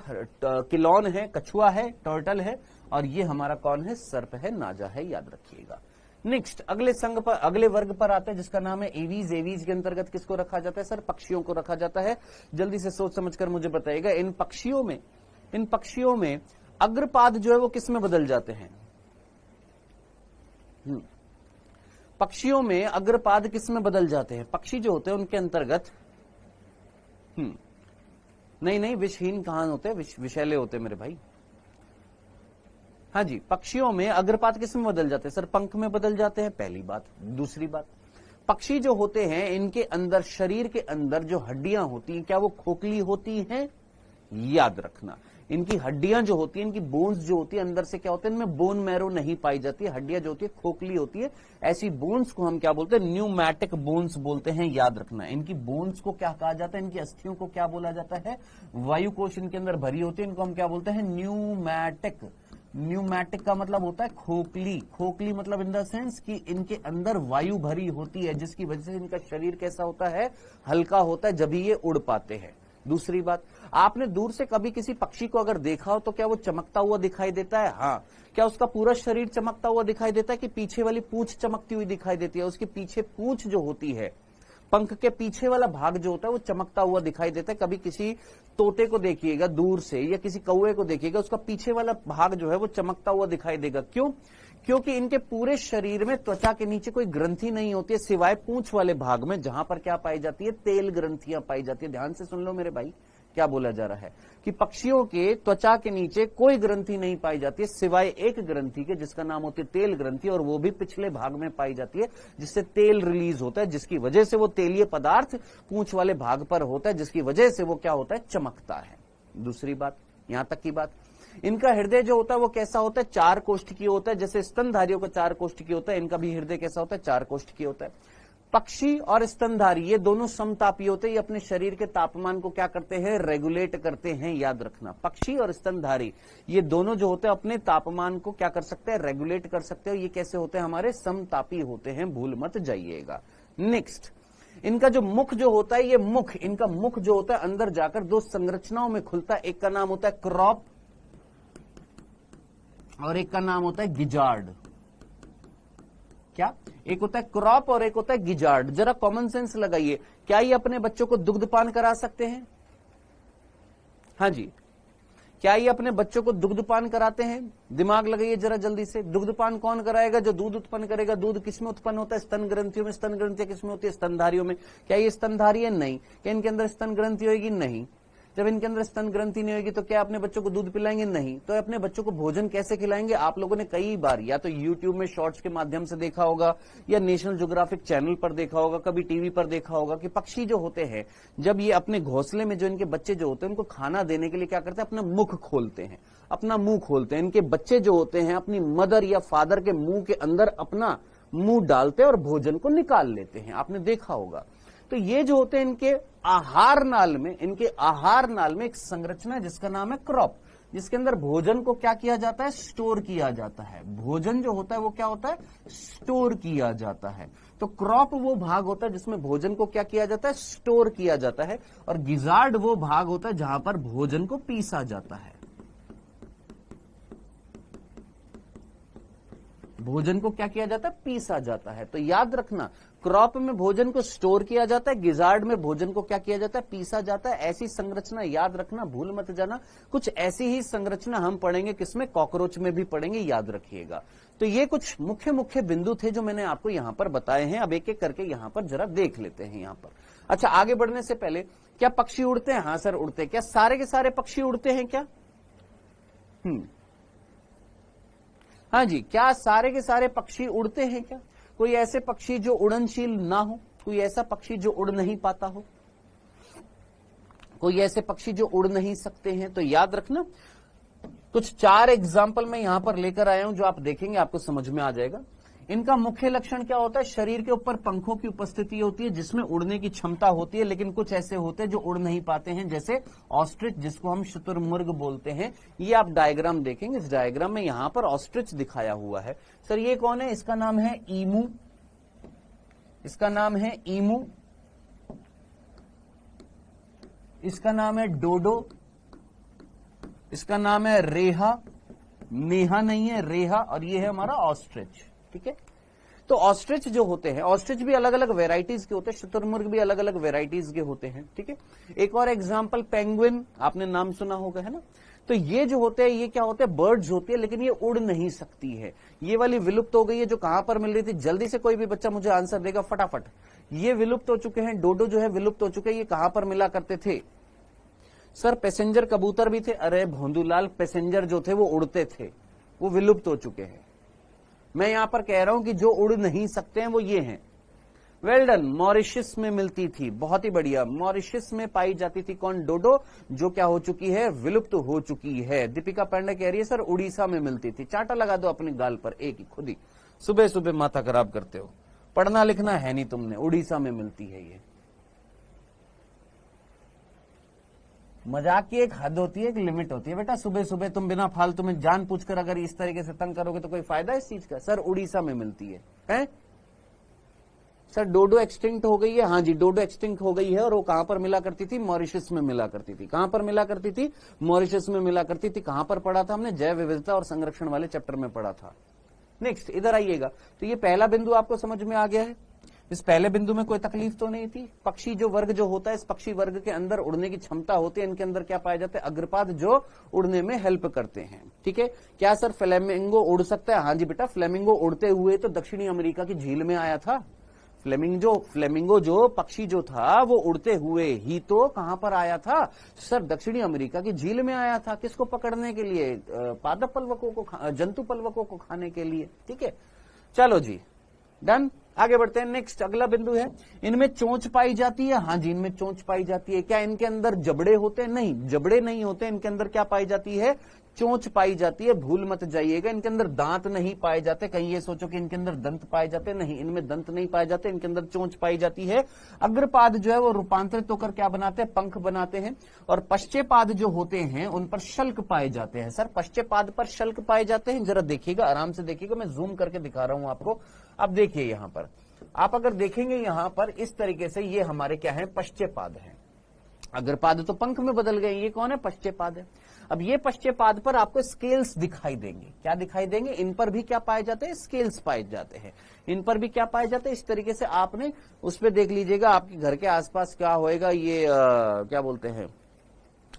किलॉन है, कछुआ है, टर्टल है। और ये हमारा कौन है, सर्प है, नाजा है, याद रखिएगा। नेक्स्ट अगले वर्ग पर आते हैं जिसका नाम है एवीज। एवीज के अंतर्गत किसको रखा जाता है सर, पक्षियों को रखा जाता है। जल्दी से सोच समझकर मुझे बताइएगा, इन पक्षियों में अग्रपाद जो है वो किस में बदल जाते हैं। पक्षियों में अग्रपाद किस में बदल जाते हैं। पक्षी जो होते हैं उनके अंतर्गत नहीं विषहीन कहां होते हैं, विषैले होते हैं मेरे भाई। हाँ जी, पक्षियों में अग्रपाद किस में बदल जाते हैं सर, पंख में बदल जाते हैं, पहली बात। दूसरी बात, पक्षी जो होते हैं इनके अंदर, शरीर के अंदर जो हड्डियां होती हैं क्या वो खोखली होती हैं, याद रखना। इनकी हड्डियां जो होती हैं, इनकी बोन्स जो होती है अंदर से क्या होते हैं, इनमें बोन मैरो नहीं पाई जाती है। हड्डियां जो होती है खोखली होती है। ऐसी बोन्स को हम क्या बोलते हैं, न्यूमैटिक बोन्स बोलते हैं, याद रखना। इनकी बोन्स को क्या कहा जाता है, इनकी अस्थियों को क्या बोला जाता है, वायु कोश इनके अंदर भरी होती है, इनको हम क्या बोलते हैं, न्यूमैटिक। न्यूमैटिक का मतलब होता है खोखली। खोखली मतलब इन द सेंस कि इनके अंदर वायु भरी होती है, जिसकी वजह से इनका शरीर कैसा होता है, हल्का होता है, जब ये उड़ पाते हैं। दूसरी बात, आपने दूर से कभी किसी पक्षी को अगर देखा हो तो क्या वो चमकता हुआ दिखाई देता है, हाँ। क्या उसका पूरा शरीर चमकता हुआ दिखाई देता है कि पीछे वाली पूंछ चमकती हुई दिखाई देती है। उसके पीछे पूंछ जो होती है, पंख के पीछे वाला भाग जो होता है वो चमकता हुआ दिखाई देता है। कभी किसी तोते को देखिएगा दूर से या किसी कौवे को देखिएगा, उसका पीछे वाला भाग जो है वो चमकता हुआ दिखाई देगा। क्यों? क्योंकि इनके पूरे शरीर में त्वचा के नीचे कोई ग्रंथि नहीं होती है, सिवाय पूंछ वाले भाग में, जहां पर क्या पाई जाती है, तेल ग्रंथियां पाई जाती है। ध्यान से सुन लो मेरे भाई, क्या बोला जा रहा है कि पक्षियों के त्वचा के नीचे कोई ग्रंथि नहीं पाई जाती है, सिवाय एक ग्रंथि के, जिसका नाम होती है तेल ग्रंथि। और वो भी पिछले भाग में पाई जाती है, जिससे तेल रिलीज होता है, जिसकी वजह से वो तेलीय पदार्थ पूंछ वाले भाग पर होता है, जिसकी वजह से वो क्या होता है, चमकता है। दूसरी बात, यहां तक की बात, इनका हृदय जो होता है वो कैसा होता है, 4 कोष्ठकीय होता है। जैसे स्तनधारियों का 4 कोष्ठकीय होता है, इनका भी हृदय कैसा होता है, 4 कोष्ठकीय होता है। पक्षी और स्तनधारी ये दोनों समतापी होते हैं। ये अपने शरीर के तापमान को क्या करते हैं, रेगुलेट करते हैं, याद रखना। पक्षी और स्तनधारी ये दोनों जो होते हैं अपने तापमान को क्या कर सकते हैं, रेगुलेट कर सकते हैं। ये कैसे होते हैं, हमारे समतापी होते हैं, भूल मत जाइएगा। नेक्स्ट, इनका जो मुख जो होता है, ये मुख, इनका मुख जो होता है अंदर जाकर 2 संरचनाओं में खुलता है। एक का नाम होता है क्रॉप और एक का नाम होता है गिजार्ड। क्या? एक होता है क्रॉप और एक होता है गिजार्ड। जरा कॉमन सेंस लगाइए, क्या ये अपने बच्चों को दुग्धपान करा सकते हैं? हाँ जी, क्या ये अपने बच्चों को दुग्धपान कराते हैं? दिमाग लगाइए जरा जल्दी से। दुग्धपान कौन कराएगा? जो दूध उत्पन्न करेगा। दूध किसमें उत्पन्न होता है? स्तन ग्रंथियों में। स्तन ग्रंथियां किसमें होती है? स्तनधारियों में। क्या ये स्तनधारी है? नहीं। क्या इनके अंदर स्तन ग्रंथि होगी? नहीं। जब इनके अंदर स्तन ग्रंथि नहीं होगी तो क्या अपने बच्चों को दूध पिलाएंगे? नहीं। तो अपने बच्चों को भोजन कैसे खिलाएंगे? आप लोगों ने कई बार या तो यूट्यूब में शॉर्ट्स के माध्यम से देखा होगा या नेशनल ज्योग्राफिक चैनल पर देखा होगा, कभी टीवी पर देखा होगा कि पक्षी जो होते हैं जब ये अपने घोंसले में जो इनके बच्चे जो होते हैं उनको खाना देने के लिए क्या करते हैं, अपना मुख खोलते हैं, अपना मुंह खोलते हैं। इनके बच्चे जो होते हैं अपनी मदर या फादर के मुंह के अंदर अपना मुंह डालते हैं और भोजन को निकाल लेते हैं, आपने देखा होगा। तो ये जो होते हैं इनके आहार नाल में एक संरचना है जिसका नाम है क्रॉप, जिसके अंदर भोजन को क्या किया जाता है, स्टोर किया जाता है। भोजन जो होता है वो क्या होता है, स्टोर किया जाता है। तो क्रॉप वो भाग होता है जिसमें भोजन को क्या किया जाता है, स्टोर किया जाता है। और गिजार्ड वो भाग होता है जहां पर भोजन को पीसा जाता है। भोजन को क्या किया जाता है, पीसा जाता है। तो याद रखना, क्रॉप में भोजन को स्टोर किया जाता है, गिजार्ड में भोजन को क्या किया जाता है, पीसा जाता है। ऐसी संरचना याद रखना, भूल मत जाना। कुछ ऐसी ही संरचना हम पढ़ेंगे किसमें, कॉकरोच में भी पढ़ेंगे, याद रखिएगा। तो ये कुछ मुख्य मुख्य बिंदु थे जो मैंने आपको यहां पर बताए हैं। अब एक एक करके यहां पर जरा देख लेते हैं यहां पर। अच्छा, आगे बढ़ने से पहले, क्या पक्षी उड़ते हैं? हाँ सर उड़ते हैं। क्या सारे के सारे पक्षी उड़ते हैं क्या? हाँ जी, क्या सारे के सारे पक्षी उड़ते हैं क्या? कोई ऐसे पक्षी जो उड़नशील ना हो, कोई ऐसा पक्षी जो उड़ नहीं पाता हो, कोई ऐसे पक्षी जो उड़ नहीं सकते हैं। तो याद रखना, कुछ 4 एग्जाम्पल मैं यहां पर लेकर आया हूं जो आप देखेंगे आपको समझ में आ जाएगा। इनका मुख्य लक्षण क्या होता है? शरीर के ऊपर पंखों की उपस्थिति होती है जिसमें उड़ने की क्षमता होती है, लेकिन कुछ ऐसे होते हैं जो उड़ नहीं पाते हैं, जैसे ऑस्ट्रिच जिसको हम शुतुरमुर्ग बोलते हैं। ये आप डायग्राम देखेंगे, इस डायग्राम में यहां पर ऑस्ट्रिच दिखाया हुआ है। सर ये कौन है? इसका नाम है ईमू, इसका नाम है ईमू, इसका नाम है डोडो, इसका नाम है रेहा, नेहा नहीं है रेहा, और ये है हमारा ऑस्ट्रिच। ठीक है, तो ऑस्ट्रिच जो होते हैं, ऑस्ट्रिच भी अलग अलग वेराइटीज के होते हैं, शुतुरमुर्ग भी अलग अलग वेराइटीज के होते हैं। ठीक है, एक और एग्जांपल पेंगुइन, आपने नाम सुना होगा, है ना। तो ये जो होते हैं, ये क्या होते हैं? बर्ड्स होती है, लेकिन ये उड़ नहीं सकती है। ये वाली विलुप्त हो गई है, जो कहां पर मिल रही थी? जल्दी से कोई भी बच्चा मुझे आंसर देगा फटाफट। ये विलुप्त हो चुके हैं, डोडो जो है विलुप्त हो चुके हैं। ये कहां पर मिला करते थे? सर पैसेंजर कबूतर भी थे। अरे भोंदूलाल, पैसेंजर जो थे वो उड़ते थे, वो विलुप्त हो चुके हैं। मैं यहां पर कह रहा हूं कि जो उड़ नहीं सकते हैं वो ये हैं। वेल डन, मॉरिशस में मिलती थी, बहुत ही बढ़िया। मॉरिशस में पाई जाती थी कौन? डोडो, जो क्या हो चुकी है? विलुप्त हो चुकी है। दीपिका पांडे कह रही है सर उड़ीसा में मिलती थी। चाटा लगा दो अपने गाल पर एक ही, खुद ही सुबह सुबह माथा खराब करते हो, पढ़ना लिखना है नहीं तुमने। उड़ीसा में मिलती है ये। मजाक की एक हद होती है, एक लिमिट होती है बेटा। सुबह सुबह तुम बिना फालतू में जान पूछकर अगर इस तरीके से तंग करोगे तो कोई फायदा इस चीज का? सर उड़ीसा में मिलती है, हैं? सर डोडो एक्सटिंक्ट हो गई है। हाँ जी, डोडो एक्सटिंक्ट हो गई है, और वो कहां पर मिला करती थी? मॉरिशस में मिला करती थी। कहां पर मिला करती थी? मॉरिशस में मिला करती थी। कहां पर पढ़ा था हमने? जैव विविधता और संरक्षण वाले चैप्टर में पढ़ा था। नेक्स्ट इधर आइएगा। तो ये पहला बिंदु आपको समझ में आ गया है। इस पहले बिंदु में कोई तकलीफ तो नहीं थी। पक्षी जो वर्ग जो होता है, इस पक्षी वर्ग के अंदर उड़ने की क्षमता होती है। इनके अंदर क्या पाए जाते हैं? अग्रपाद जो उड़ने में हेल्प करते हैं। ठीक है, क्या सर फ्लेमिंगो उड़ सकता है? हाँ जी बेटा, फ्लेमिंगो उड़ते हुए तो दक्षिणी अमेरिका की झील में आया था। फ्लेमिंगो जो पक्षी जो था वो उड़ते हुए ही तो कहां पर आया था? सर दक्षिणी अमेरिका की झील में आया था। किसको पकड़ने के लिए? पादप पलवकों को, जंतु पलवकों को खाने के लिए। ठीक है, चलो जी डन, आगे बढ़ते हैं। नेक्स्ट अगला बिंदु है, इनमें चोंच पाई जाती है। हाँ जी, इनमें चोंच पाई जाती है। क्या इनके अंदर जबड़े होते हैं? नहीं, जबड़े नहीं होते। इनके अंदर क्या पाई जाती है? चोंच पाई जाती है। भूल मत जाइएगा, इनके अंदर दांत नहीं पाए जाते। कहीं ये सोचो कि इनके अंदर दंत पाए जाते, नहीं, इनमें दंत नहीं पाए जाते। इनके अंदर चोंच पाई जाती है। अग्रपाद जो है वो रूपांतरित होकर क्या बनाते हैं? पंख बनाते हैं। और पश्चेपाद जो होते हैं उन पर शल्क पाए जाते हैं। सर पश्चेपाद पर शल्क पाए जाते हैं, जरा देखिएगा, आराम से देखिएगा, मैं जूम करके दिखा रहा हूं आपको। अब देखिए यहां पर, आप अगर देखेंगे यहां पर इस तरीके से, ये हमारे क्या है? पश्चेपाद है। अग्रपाद तो पंख में बदल गए, ये कौन है? पश्चेपाद है। अब ये पश्चेपाद पर आपको स्केल्स दिखाई देंगे। क्या दिखाई देंगे? इन पर भी क्या पाए जाते हैं? स्केल्स पाए जाते हैं। इन पर भी क्या पाए जाते हैं? इस तरीके से आपने उस पर देख लीजिएगा, आपके घर के आसपास क्या होएगा, ये क्या बोलते हैं,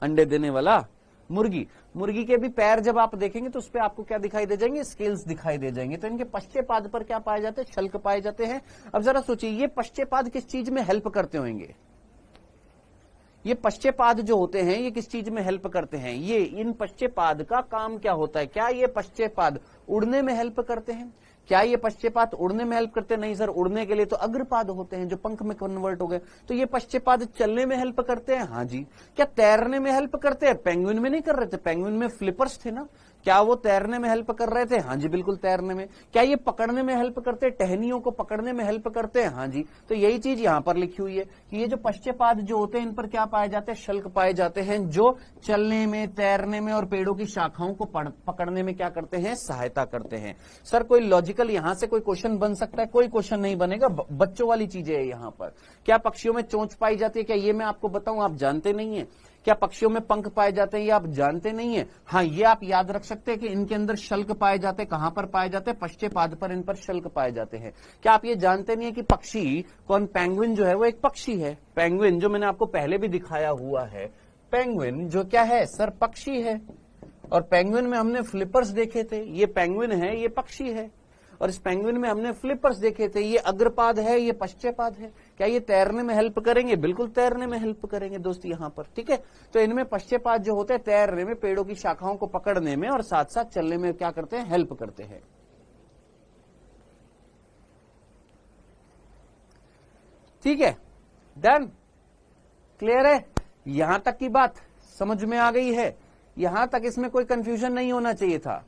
अंडे देने वाला मुर्गी के भी पैर जब आप देखेंगे तो उस पर आपको क्या दिखाई दे जाएंगे? स्केल्स दिखाई दे जाएंगे। तो इनके पश्चेपाद पर क्या पाए जाते हैं? शल्क पाए जाते हैं। अब जरा सोचिए, ये पश्चेपाद किस चीज में हेल्प करते होंगे? ये पश्चेपाद जो होते हैं ये किस चीज में हेल्प करते हैं? ये इन पश्चेपाद का काम क्या होता है? क्या ये पश्चेपाद उड़ने में हेल्प करते हैं? क्या ये पश्चेपाद उड़ने में हेल्प करते हैं? नहीं सर, उड़ने के लिए तो अग्रपाद होते हैं जो पंख में कन्वर्ट हो गए। तो ये पश्चेपाद चलने में हेल्प करते हैं? हाँ जी। क्या तैरने में हेल्प करते हैं? पेंगुइन में नहीं कर रहे थे, पेंगुइन में फ्लिपर्स थे ना। क्या वो तैरने में हेल्प कर रहे थे? हाँ जी बिल्कुल तैरने में। क्या ये पकड़ने में हेल्प करते हैं? टहनियों को पकड़ने में हेल्प करते हैं? हाँ जी। तो यही चीज यहां पर लिखी हुई है कि ये जो पश्चेपाद जो होते हैं इन पर क्या पाए जाते हैं? शल्क पाए जाते हैं, जो चलने में, तैरने में और पेड़ों की शाखाओं को पकड़ने में क्या करते हैं? सहायता करते हैं। सर कोई लॉजिकल यहां से कोई क्वेश्चन बन सकता है? कोई क्वेश्चन नहीं बनेगा, बच्चों वाली चीजें है यहां पर। क्या पक्षियों में चोंच पाई जाती है? क्या ये मैं आपको बताऊं, आप जानते नहीं है? क्या पक्षियों में पंख पाए जाते हैं? ये आप जानते नहीं है? हाँ, ये आप याद रख सकते हैं कि इनके अंदर शल्क पाए जाते हैं। कहां पर पाए जाते हैं? पश्चेपाद पर इन पर शल्क पाए जाते हैं। क्या आप ये जानते नहीं है कि पक्षी कौन? पेंगुइन जो है वो एक पक्षी है। पेंगुइन जो मैंने आपको पहले भी दिखाया हुआ है, पेंगुइन जो क्या है सर? पक्षी है। और पेंगुइन में हमने फ्लिपर्स देखे थे। ये पेंगुइन है, ये पक्षी है। और इस पेंगुइन में हमने फ्लिपर्स देखे थे। ये अग्रपाद है, ये पश्चेपाद है। क्या ये तैरने में हेल्प करेंगे? बिल्कुल तैरने में हेल्प करेंगे दोस्त यहां पर। ठीक है, तो इनमें पश्चेपाद जो होते हैं तैरने में, पेड़ों की शाखाओं को पकड़ने में और साथ साथ चलने में क्या करते हैं? हेल्प करते हैं। ठीक है, डन, क्लियर है, यहां तक की बात समझ में आ गई है, यहां तक इसमें कोई कंफ्यूजन नहीं होना चाहिए था।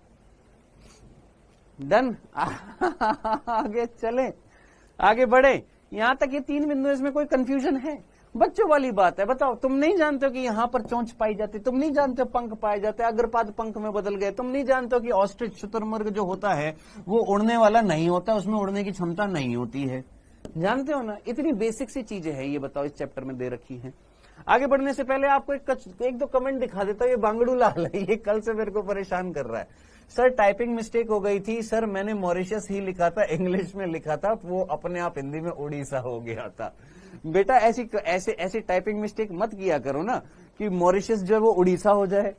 डन आगे चले, आगे बढ़े, यहां तक ये 3 बिंदु, इसमें कोई कंफ्यूजन है? बच्चों वाली बात है। बताओ, तुम नहीं जानते हो कि यहां पर चोंच पाई जाती, तुम नहीं जानते हो पंख पाए जाते, अग्रपाद पंख में बदल गए, तुम नहीं जानते हो कि ऑस्ट्रिच शुतुरमुर्ग जो होता है वो उड़ने वाला नहीं होता, उसमें उड़ने की क्षमता नहीं होती है, जानते हो ना? इतनी बेसिक सी चीजें हैं ये, बताओ, इस चैप्टर में दे रखी है। आगे बढ़ने से पहले आपको एक दो कमेंट दिखा देता हूं। ये बांगड़ू लाल है, ये कल से मेरे को परेशान कर रहा है। सर टाइपिंग मिस्टेक हो गई थी सर, मैंने मॉरिशस ही लिखा था, इंग्लिश में लिखा था, वो अपने आप हिंदी में उड़ीसा हो गया था। बेटा ऐसी टाइपिंग मिस्टेक मत किया करो ना कि मॉरिशस जो है वो उड़ीसा हो जाए।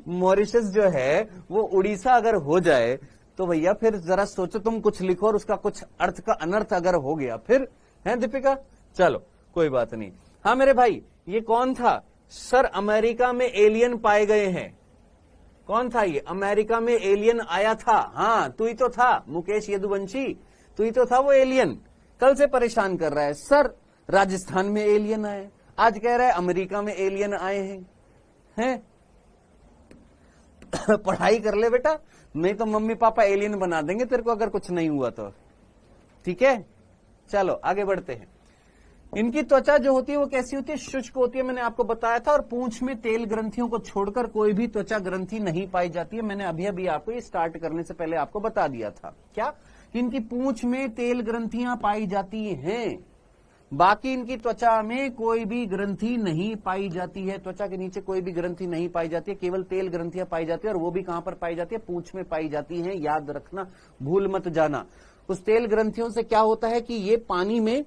मॉरिशस जो है वो उड़ीसा अगर हो जाए तो भैया फिर जरा सोचो, तुम कुछ लिखो और उसका कुछ अर्थ का अनर्थ अगर हो गया फिर, है दीपिका? चलो कोई बात नहीं। हाँ मेरे भाई, ये कौन था? सर अमेरिका में एलियन पाए गए हैं। कौन था ये? अमेरिका में एलियन आया था। हाँ तू ही तो था मुकेश यदुवंशी, तू ही तो था वो एलियन। कल से परेशान कर रहा है, सर राजस्थान में एलियन आए, आज कह रहा है अमेरिका में एलियन आए हैं। पढ़ाई कर ले बेटा, नहीं तो मम्मी पापा एलियन बना देंगे तेरे को अगर कुछ नहीं हुआ तो। ठीक है, चलो आगे बढ़ते हैं। इनकी त्वचा जो होती है वो कैसी होती है? शुष्क होती है, मैंने आपको बताया था। और पूंछ में तेल ग्रंथियों को छोड़कर कोई भी त्वचा ग्रंथि नहीं पाई जाती है। मैंने अभी अभी आपको ये स्टार्ट करने से पहले आपको बता दिया था क्या, इनकी पूंछ में तेल ग्रंथियां पाई जाती हैं, बाकी इनकी त्वचा में कोई भी ग्रंथि नहीं पाई जाती है। त्वचा के नीचे कोई भी ग्रंथि नहीं पाई जाती है, केवल तेल ग्रंथियां पाई जाती है। और वो भी कहां पर पाई जाती है? पूंछ में पाई जाती है, याद रखना, भूल मत जाना। उस तेल ग्रंथियों से क्या होता है कि ये पानी में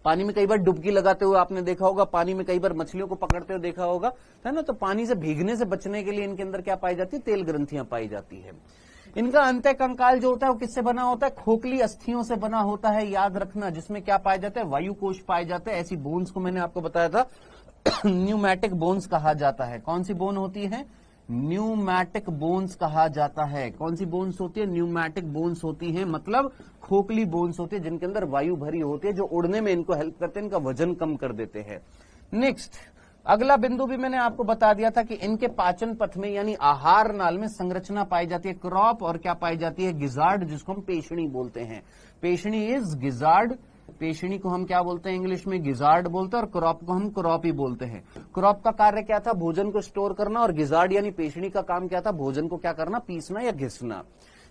कई बार डुबकी लगाते हुए आपने देखा होगा, पानी में कई बार मछलियों को पकड़ते हुए देखा होगा, है ना? तो पानी से भीगने से बचने के लिए इनके अंदर क्या पाई जाती है? तेल ग्रंथियां पाई जाती है। इनका अंतः कंकाल जो होता है वो किससे बना होता है? खोखली अस्थियों से बना होता है, याद रखना, जिसमें क्या पाया जाता है? वायु कोश पाए जाते हैं। ऐसी बोन्स को मैंने आपको बताया था न्यूमैटिक बोन्स कहा जाता है। कौन सी बोन होती है? न्यूमैटिक बोन्स कहा जाता है। कौन सी बोन्स होती है? न्यूमैटिक बोन्स होती है, मतलब खोखली बोन्स होती है जिनके अंदर वायु भरी होती है, जो उड़ने में इनको हेल्प करते हैं, इनका वजन कम कर देते हैं। नेक्स्ट, अगला बिंदु भी मैंने आपको बता दिया था कि इनके पाचन पथ में यानी आहार नाल में संरचना पाई जाती है, क्रॉप, और क्या पाई जाती है? गिजार्ड, जिसको हम पेशणी बोलते हैं। पेशणी इज गिजार्ड, पेशणी को हम क्या बोलते हैं इंग्लिश में? गिजार्ड बोलते हैं, और क्रॉप को हम क्रॉप ही बोलते हैं। क्रॉप का कार्य क्या था? भोजन को स्टोर करना, और गिजार्ड यानी पेशणी का काम क्या था? भोजन को क्या करना? पीसना या घिसना।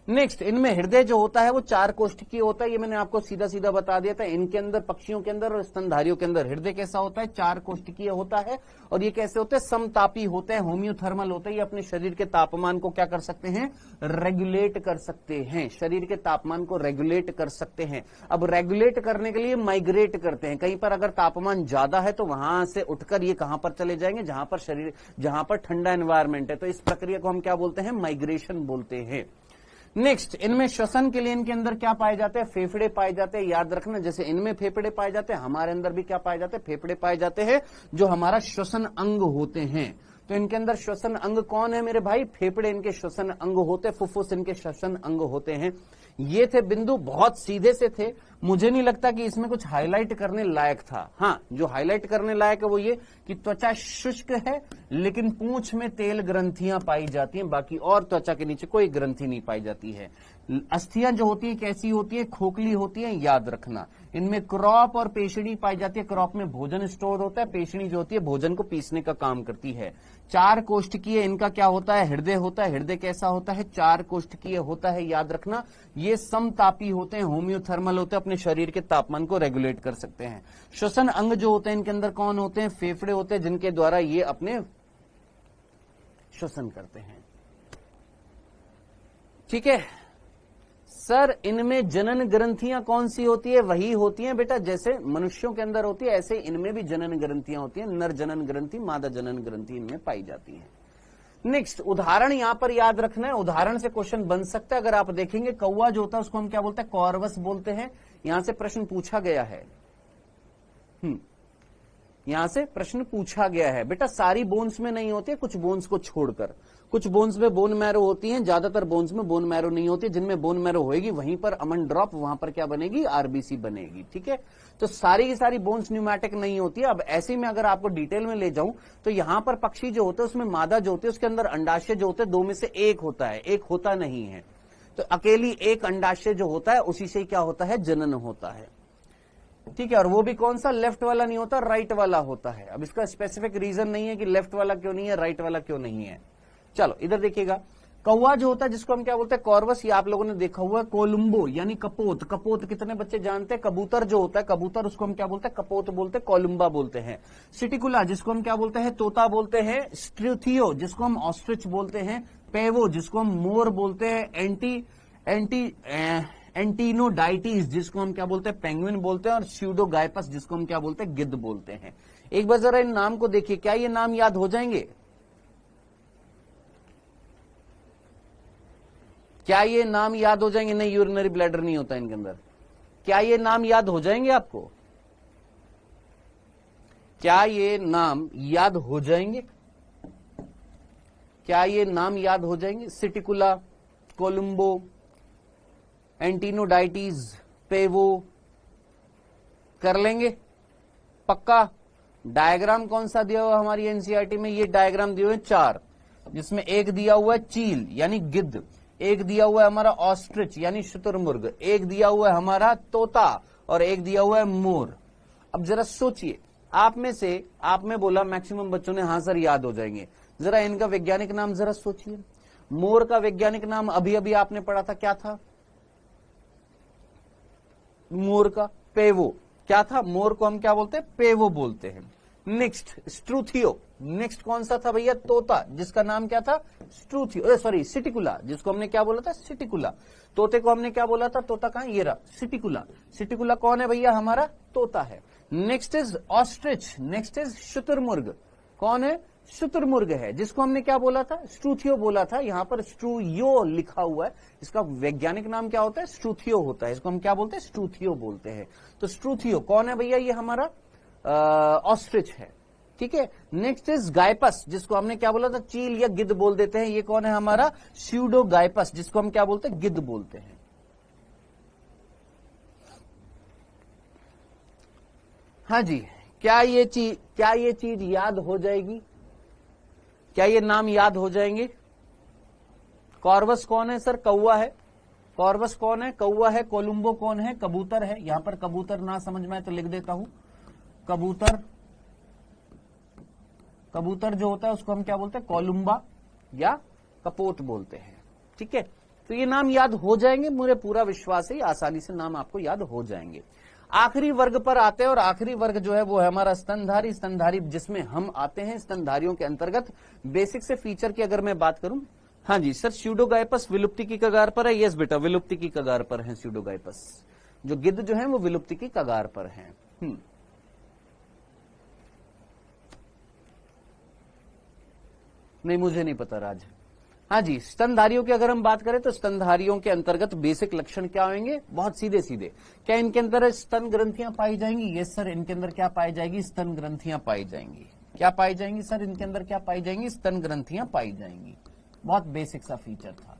नेक्स्ट, इनमें हृदय जो होता है वो 4 कोष्ठकीय होता है, ये मैंने आपको सीधा सीधा बता दिया था। इनके अंदर, पक्षियों के अंदर और स्तनधारियों के अंदर हृदय कैसा होता है? 4 कोष्ठकीय होता है। और ये कैसे होते हैं? समतापी होते हैं, होम्योथर्मल होते हैं। ये अपने शरीर के तापमान को क्या कर सकते हैं? रेगुलेट कर सकते हैं, शरीर के तापमान को रेगुलेट कर सकते हैं। अब रेगुलेट करने के लिए माइग्रेट करते हैं। कहीं पर अगर तापमान ज्यादा है तो वहां से उठकर ये कहां पर चले जाएंगे? जहां पर ठंडा एनवायरमेंट है। तो इस प्रक्रिया को हम क्या बोलते हैं? माइग्रेशन बोलते हैं। नेक्स्ट, इनमें श्वसन के लिए इनके अंदर क्या पाए जाते हैं? फेफड़े पाए जाते हैं, याद रखना। जैसे इनमें फेफड़े पाए जाते हैं, हमारे अंदर भी क्या पाए जाते हैं? फेफड़े पाए जाते हैं, जो हमारा श्वसन अंग होते हैं। तो इनके अंदर श्वसन अंग कौन है मेरे भाई? फेफड़े इनके श्वसन अंग होते हैं, फुफ्फुस इनके श्वसन अंग होते हैं। ये थे बिंदु, बहुत सीधे से थे। मुझे नहीं लगता कि इसमें कुछ हाईलाइट करने लायक था। हाँ, जो हाईलाइट करने लायक है वो ये कि त्वचा शुष्क है, लेकिन पूंछ में तेल ग्रंथियां पाई जाती हैं, बाकी और त्वचा के नीचे कोई ग्रंथि नहीं पाई जाती है। अस्थियां जो होती है कैसी होती है? खोखली होती है, याद रखना। इनमें क्रॉप और पेशणी पाई जाती है। क्रॉप में भोजन स्टोर होता है, पेशणी जो होती है भोजन को पीसने का काम करती है। 4 कोष्ठकीय इनका क्या होता है? हृदय होता है। हृदय कैसा होता है? 4 कोष्ठकीय होता है, याद रखना। ये समतापी होते हैं, होम्योथर्मल होते हैं, अपने शरीर के तापमान को रेगुलेट कर सकते हैं। श्वसन अंग जो होते हैं इनके अंदर कौन होते हैं? फेफड़े होते हैं, जिनके द्वारा ये अपने श्वसन करते हैं। ठीक है सर, इनमें जनन ग्रंथियां कौन सी होती है? वही होती हैं बेटा जैसे मनुष्यों के अंदर होती है, ऐसे इनमें भी जनन ग्रंथियां होती हैं। नर जनन ग्रंथि, मादा जनन ग्रंथि इनमें पाई जाती है। नेक्स्ट, उदाहरण यहां पर याद रखना है, उदाहरण से क्वेश्चन बन सकता है। अगर आप देखेंगे कौवा जो होता है उसको हम क्या बोलते हैं? कॉर्वस बोलते हैं। यहां से प्रश्न पूछा गया है। यहां से प्रश्न पूछा गया है बेटा, सारी बोन्स में नहीं होती है, कुछ बोन्स को छोड़कर। कुछ बोन्स में बोन मैरो होती हैं, ज्यादातर बोन्स में बोन मैरो नहीं होती। जिनमें बोन मैरो होगी वहीं पर अमन ड्रॉप, वहां पर क्या बनेगी, आरबीसी बनेगी। ठीक है, तो सारी की सारी बोन्स न्यूमैटिक नहीं होती है। अब ऐसे में अगर आपको डिटेल में ले जाऊं तो यहां पर पक्षी जो होते हैं उसमें मादा जो होती है उसके अंदर अंडाशय जो होते हैं दो में से एक होता है, एक होता नहीं है। तो अकेली एक अंडाशय जो होता है उसी से क्या होता है, जनन होता है। ठीक है, और वो भी कौन सा, लेफ्ट वाला नहीं होता, राइट वाला होता है। अब इसका स्पेसिफिक रीजन नहीं है कि लेफ्ट वाला क्यों नहीं है, राइट वाला क्यों नहीं है। चलो इधर देखिएगा, कौवा जो होता है जिसको हम क्या बोलते हैं, कॉर्वस, ये आप लोगों ने देखा हुआ है। कोलंबो यानी कपोत, कपोत कितने बच्चे जानते हैं, कबूतर जो होता है, कबूतर उसको हम क्या बोलते हैं, कपोत बोलते हैं, कोलंबा बोलते हैं। सिटिकुला जिसको हम क्या बोलते हैं, तोता बोलते हैं। स्ट्रूथियो जिसको हम ऑस्ट्रिच बोलते हैं। पेवो जिसको हम मोर बोलते हैं। एंटीनोडाइटिस जिसको हम क्या बोलते हैं, पेंगुइन बोलते हैं। और स्यूडोगाइपस जिसको हम क्या बोलते हैं, गिद्ध बोलते हैं। एक बार जरा इन नाम को देखिए, क्या ये नाम याद हो जाएंगे, क्या ये नाम याद हो जाएंगे? नहीं, यूरिनरी ब्लैडर नहीं होता इनके अंदर। क्या ये नाम याद हो जाएंगे आपको? क्या ये नाम याद हो जाएंगे? क्या ये नाम याद हो जाएंगे? सिटिकुला, कोलंबो, एंटीनोडाइटिस, पेवो, कर लेंगे पक्का। डायग्राम कौन सा दिया हुआ हमारी एनसीईआरटी में? ये डायग्राम दिए हुए 4, जिसमें एक दिया हुआ है चील यानी गिद्ध, एक दिया हुआ है हमारा ऑस्ट्रिच यानी शुतुरमुर्ग, एक दिया हुआ है हमारा तोता, और एक दिया हुआ है मोर। अब जरा सोचिए, आप में से आपने बोला मैक्सिमम बच्चों ने हाँ सर याद हो जाएंगे। जरा इनका वैज्ञानिक नाम जरा सोचिए। मोर का वैज्ञानिक नाम अभी अभी आपने पढ़ा था, क्या था? मोर का पेवो, क्या था? मोर को हम क्या बोलते हैं, पेवो बोलते हैं। नेक्स्ट स्ट्रूथियो, नेक्स्ट कौन सा था भैया, तोता, जिसका नाम क्या था, स्ट्रूथियो, सॉरी सिटिकुला, जिसको हमने क्या बोला था, सिटिकुला। तोते को हमने क्या बोला था, तोता कहां, ये रहा, सिटिकुला। सिटिकुला कौन है भैया, हमारा तोता है। Next is ostrich, next is शुतुरमुर्ग, कौन है, शुतुरमुर्ग है, जिसको हमने क्या बोला था, स्ट्रूथियो बोला था। यहां पर स्ट्रूयो लिखा हुआ है, इसका वैज्ञानिक नाम क्या होता है, स्ट्रूथियो होता है। इसको हम क्या बोलते हैं, स्ट्रूथियो बोलते हैं। तो स्ट्रूथियो कौन है भैया, ये हमारा ऑस्ट्रिच है। ठीक है, नेक्स्ट इज गायपस, जिसको हमने क्या बोला था, चील या गिद्ध बोल देते हैं। ये कौन है हमारा, स्यूडोगाइपस, जिसको हम क्या बोलते हैं, गिद्ध बोलते हैं। हाँ जी, क्या ये चीज याद हो जाएगी? क्या ये नाम याद हो जाएंगे? कॉर्वस कौन है सर, कौवा है। कॉर्वस कौन है, कौवा है। कोलंबो कौन है, कबूतर है। यहां पर कबूतर ना समझ में आए तो लिख देता हूं, कबूतर। कबूतर जो होता है उसको हम क्या बोलते हैं, कोलंबा या कपोत बोलते हैं। ठीक है, तो ये नाम याद हो जाएंगे, मुझे पूरा विश्वास है आसानी से नाम आपको याद हो जाएंगे। आखिरी वर्ग पर आते हैं, और आखिरी वर्ग जो है वो है हमारा स्तनधारी। स्तनधारी जिसमें हम आते हैं स्तनधारियों के अंतर्गत। बेसिक से फीचर की अगर मैं बात करूं, हाँ जी सर, स्यूडोगाइपस विलुप्ति की कगार पर है। यस बेटा, विलुप्ति की कगार पर है स्यूडोगाइपस। जो गिद्ध जो है वो विलुप्ति की कगार पर है। नहीं, मुझे नहीं पता राज। हाँ जी, स्तनधारियों की अगर हम बात करें तो स्तनधारियों के अंतर्गत बेसिक लक्षण क्या होंगे, बहुत सीधे सीधे। क्या इनके अंदर स्तन ग्रंथियां पाई जाएंगी? यस सर, इनके अंदर क्या पाई जाएगी, स्तन ग्रंथियां पाई जाएंगी। क्या पाई जाएंगी सर, इनके अंदर क्या पाई जाएंगी, स्तन ग्रंथियां पाई जाएंगी। बहुत बेसिक सा फीचर था।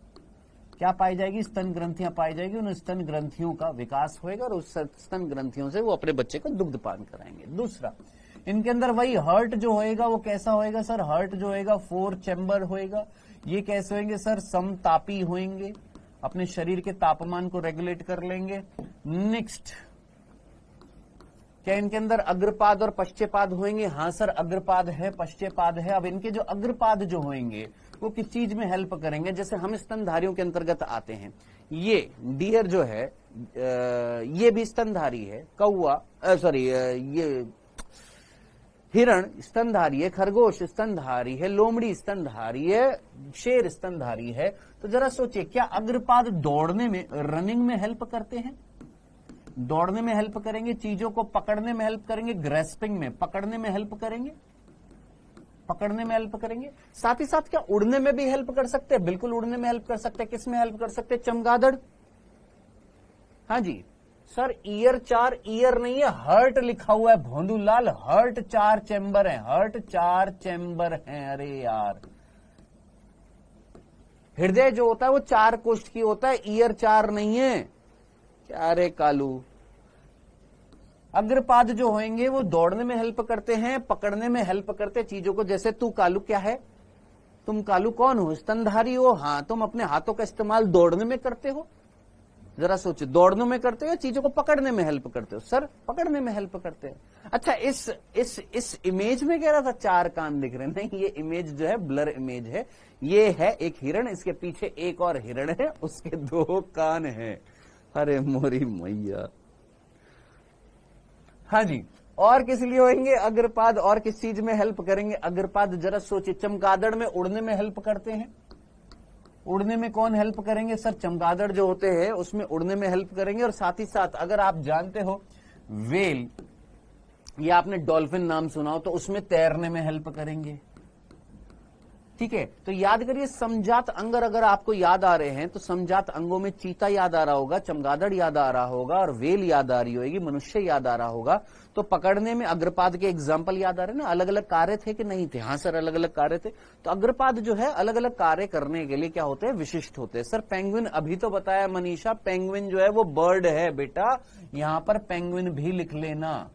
क्या पाई जाएगी, स्तन ग्रंथियां पाई जाएगी। उन स्तन ग्रंथियों का विकास होएगा और उस स्तन ग्रंथियों से वो अपने बच्चे को दुग्धपान कराएंगे। दूसरा, इनके अंदर वही हर्ट जो होएगा वो कैसा होएगा सर, हर्ट जो होएगा 4 चैम्बर होएगा। ये कैसे होंगे सर, समतापी होंगे, अपने शरीर के तापमान को रेगुलेट कर लेंगे। नेक्स्ट, क्या इनके अंदर अग्रपाद और पश्चेपाद होंगे? हाँ सर, अग्रपाद है, पश्चेपाद है। अब इनके जो अग्रपाद जो होंगे वो किस चीज में हेल्प करेंगे? जैसे हम स्तनधारियों के अंतर्गत आते हैं, ये डियर जो है ये भी स्तनधारी है। कौवा सॉरी ये हिरण स्तनधारी है, खरगोश स्तनधारी है, लोमड़ी स्तनधारी है, शेर स्तनधारी है। तो जरा सोचिए, क्या अग्रपाद दौड़ने में, रनिंग में हेल्प करते हैं? दौड़ने में हेल्प करेंगे, चीजों को पकड़ने में हेल्प करेंगे, ग्रेस्पिंग में, पकड़ने में हेल्प करेंगे, पकड़ने में हेल्प करेंगे। साथ ही साथ क्या उड़ने में भी हेल्प कर सकते हैं? बिल्कुल उड़ने में हेल्प कर सकते हैं। किस में हेल्प कर सकते हैं? चमगादड़, हाँ जी, सर ईयर 4 ईयर नहीं है, हर्ट लिखा हुआ है भोंदूलाल, हर्ट 4 चैम्बर है, हर्ट 4 चैम्बर है। अरे यार, हृदय जो होता है वो 4 कोष्ठ की होता है, ईयर 4 नहीं है। क्या रे कालू, अग्रपाद जो होंगे वो दौड़ने में हेल्प करते हैं, पकड़ने में हेल्प करते हैं चीजों को। जैसे तू कालू क्या है, तुम कालू कौन हो, स्तनधारी हो। हाँ, तुम अपने हाथों का इस्तेमाल दौड़ने में करते हो, जरा सोचो, दौड़ने में करते हो, चीजों को पकड़ने में हेल्प करते हो। सर पकड़ने में हेल्प करते हैं। अच्छा, इस इमेज में कह रहा था 4 कान दिख रहे, नहीं, ये इमेज जो है ब्लर इमेज है। ये है एक हिरण, इसके पीछे एक और हिरण है, उसके 2 कान हैं। अरे मोरी मैया। हाँ जी, और किस लिए होंगे अग्रपाद, और किस चीज में हेल्प करेंगे अग्रपाद, जरा सोचिए। चमगादड़ में उड़ने में हेल्प करते हैं। उड़ने में कौन हेल्प करेंगे सर, चमगादड़ जो होते हैं उसमें उड़ने में हेल्प करेंगे। और साथ ही साथ अगर आप जानते हो वेल या आपने डॉल्फिन नाम सुना हो तो उसमें तैरने में हेल्प करेंगे। ठीक है, तो याद करिए समजात अंग अगर आपको याद आ रहे हैं तो समजात अंगों में चीता याद आ रहा होगा, चमगादड़ याद आ रहा होगा और वेल याद आ रही होगी, मनुष्य याद आ रहा होगा। तो पकड़ने में अग्रपाद के एग्जाम्पल याद आ रहे हैं ना। अलग अलग कार्य थे कि नहीं थे, हाँ सर अलग अलग कार्य थे। तो अग्रपाद जो है अलग अलग कार्य करने के लिए क्या होते हैं, विशिष्ट होते हैं। सर पेंगुइन अभी तो बताया मनीषा, पेंगुइन जो है वो बर्ड है बेटा, यहां पर पेंगुइन भी लिख लेना।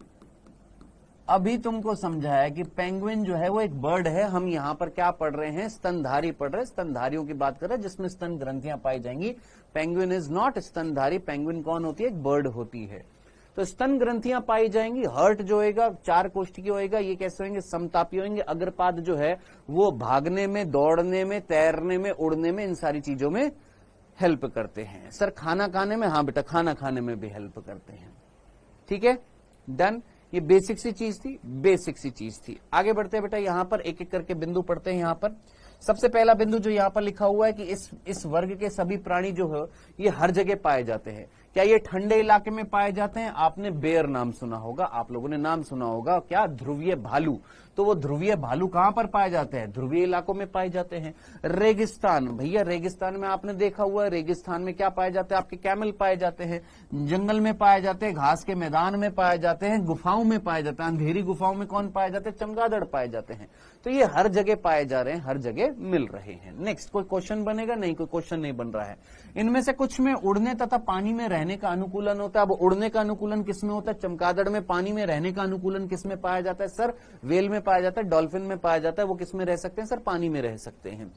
अभी तुमको समझाया कि पेंगुइन जो है वो एक बर्ड है। हम यहां पर क्या पढ़ रहे हैं, स्तनधारी पढ़ रहे हैं, स्तनधारियों की बात कर रहे हैं जिसमें स्तन ग्रंथियां पाई जाएंगी। पेंगुइन इज नॉट स्तनधारी। पेंगुइन कौन होती है, एक बर्ड होती है। तो स्तन ग्रंथियां पाई जाएंगी। हर्ट जो होगा 4 कोष्ठ की होगा, ये कैसे होंगे, समतापी होंगे। अग्रपाद जो है वो भागने में, दौड़ने में, तैरने में, उड़ने में, इन सारी चीजों में हेल्प करते हैं। सर खाना खाने में, हाँ बेटा खाना खाने में भी हेल्प करते हैं। ठीक है, डन। ये बेसिक सी चीज थी, बेसिक सी चीज थी। आगे बढ़ते हैं बेटा, यहां पर एक एक करके बिंदु पढ़ते हैं। यहां पर सबसे पहला बिंदु जो यहां पर लिखा हुआ है कि इस वर्ग के सभी प्राणी जो है ये हर जगह पाए जाते हैं। क्या ये ठंडे इलाके में पाए जाते हैं, आपने बेयर नाम सुना होगा, आप लोगों ने नाम सुना होगा, क्या ध्रुवीय भालू। तो वो ध्रुवीय भालू कहां पर पाए जाते हैं, ध्रुवीय इलाकों में पाए जाते हैं। रेगिस्तान, भैया रेगिस्तान में आपने देखा हुआ है, रेगिस्तान में क्या पाए जाते हैं, आपके कैमल पाए जाते हैं। जंगल में पाए जाते हैं, घास के मैदान में पाए जाते हैं, गुफाओं में पाए जाते हैं। अंधेरी गुफाओं में कौन पाए जाते हैं, चमगादड़ पाए जाते हैं। तो ये हर जगह पाए जा रहे हैं, हर जगह मिल रहे हैं। नेक्स्ट कोई क्वेश्चन बनेगा, नहीं कोई क्वेश्चन नहीं बन रहा है। इनमें से कुछ में उड़ने तथा पानी में रहने का अनुकूलन होता है। अब उड़ने का अनुकूलन किसमें होता है, चमगादड़ में। पानी में रहने का अनुकूलन किसमें पाया जाता है, सर वेल में पाया जाता है, डॉल्फिन में पाया जाता है। वो किसमें रह सकते हैं, सर पानी में रह सकते हैं।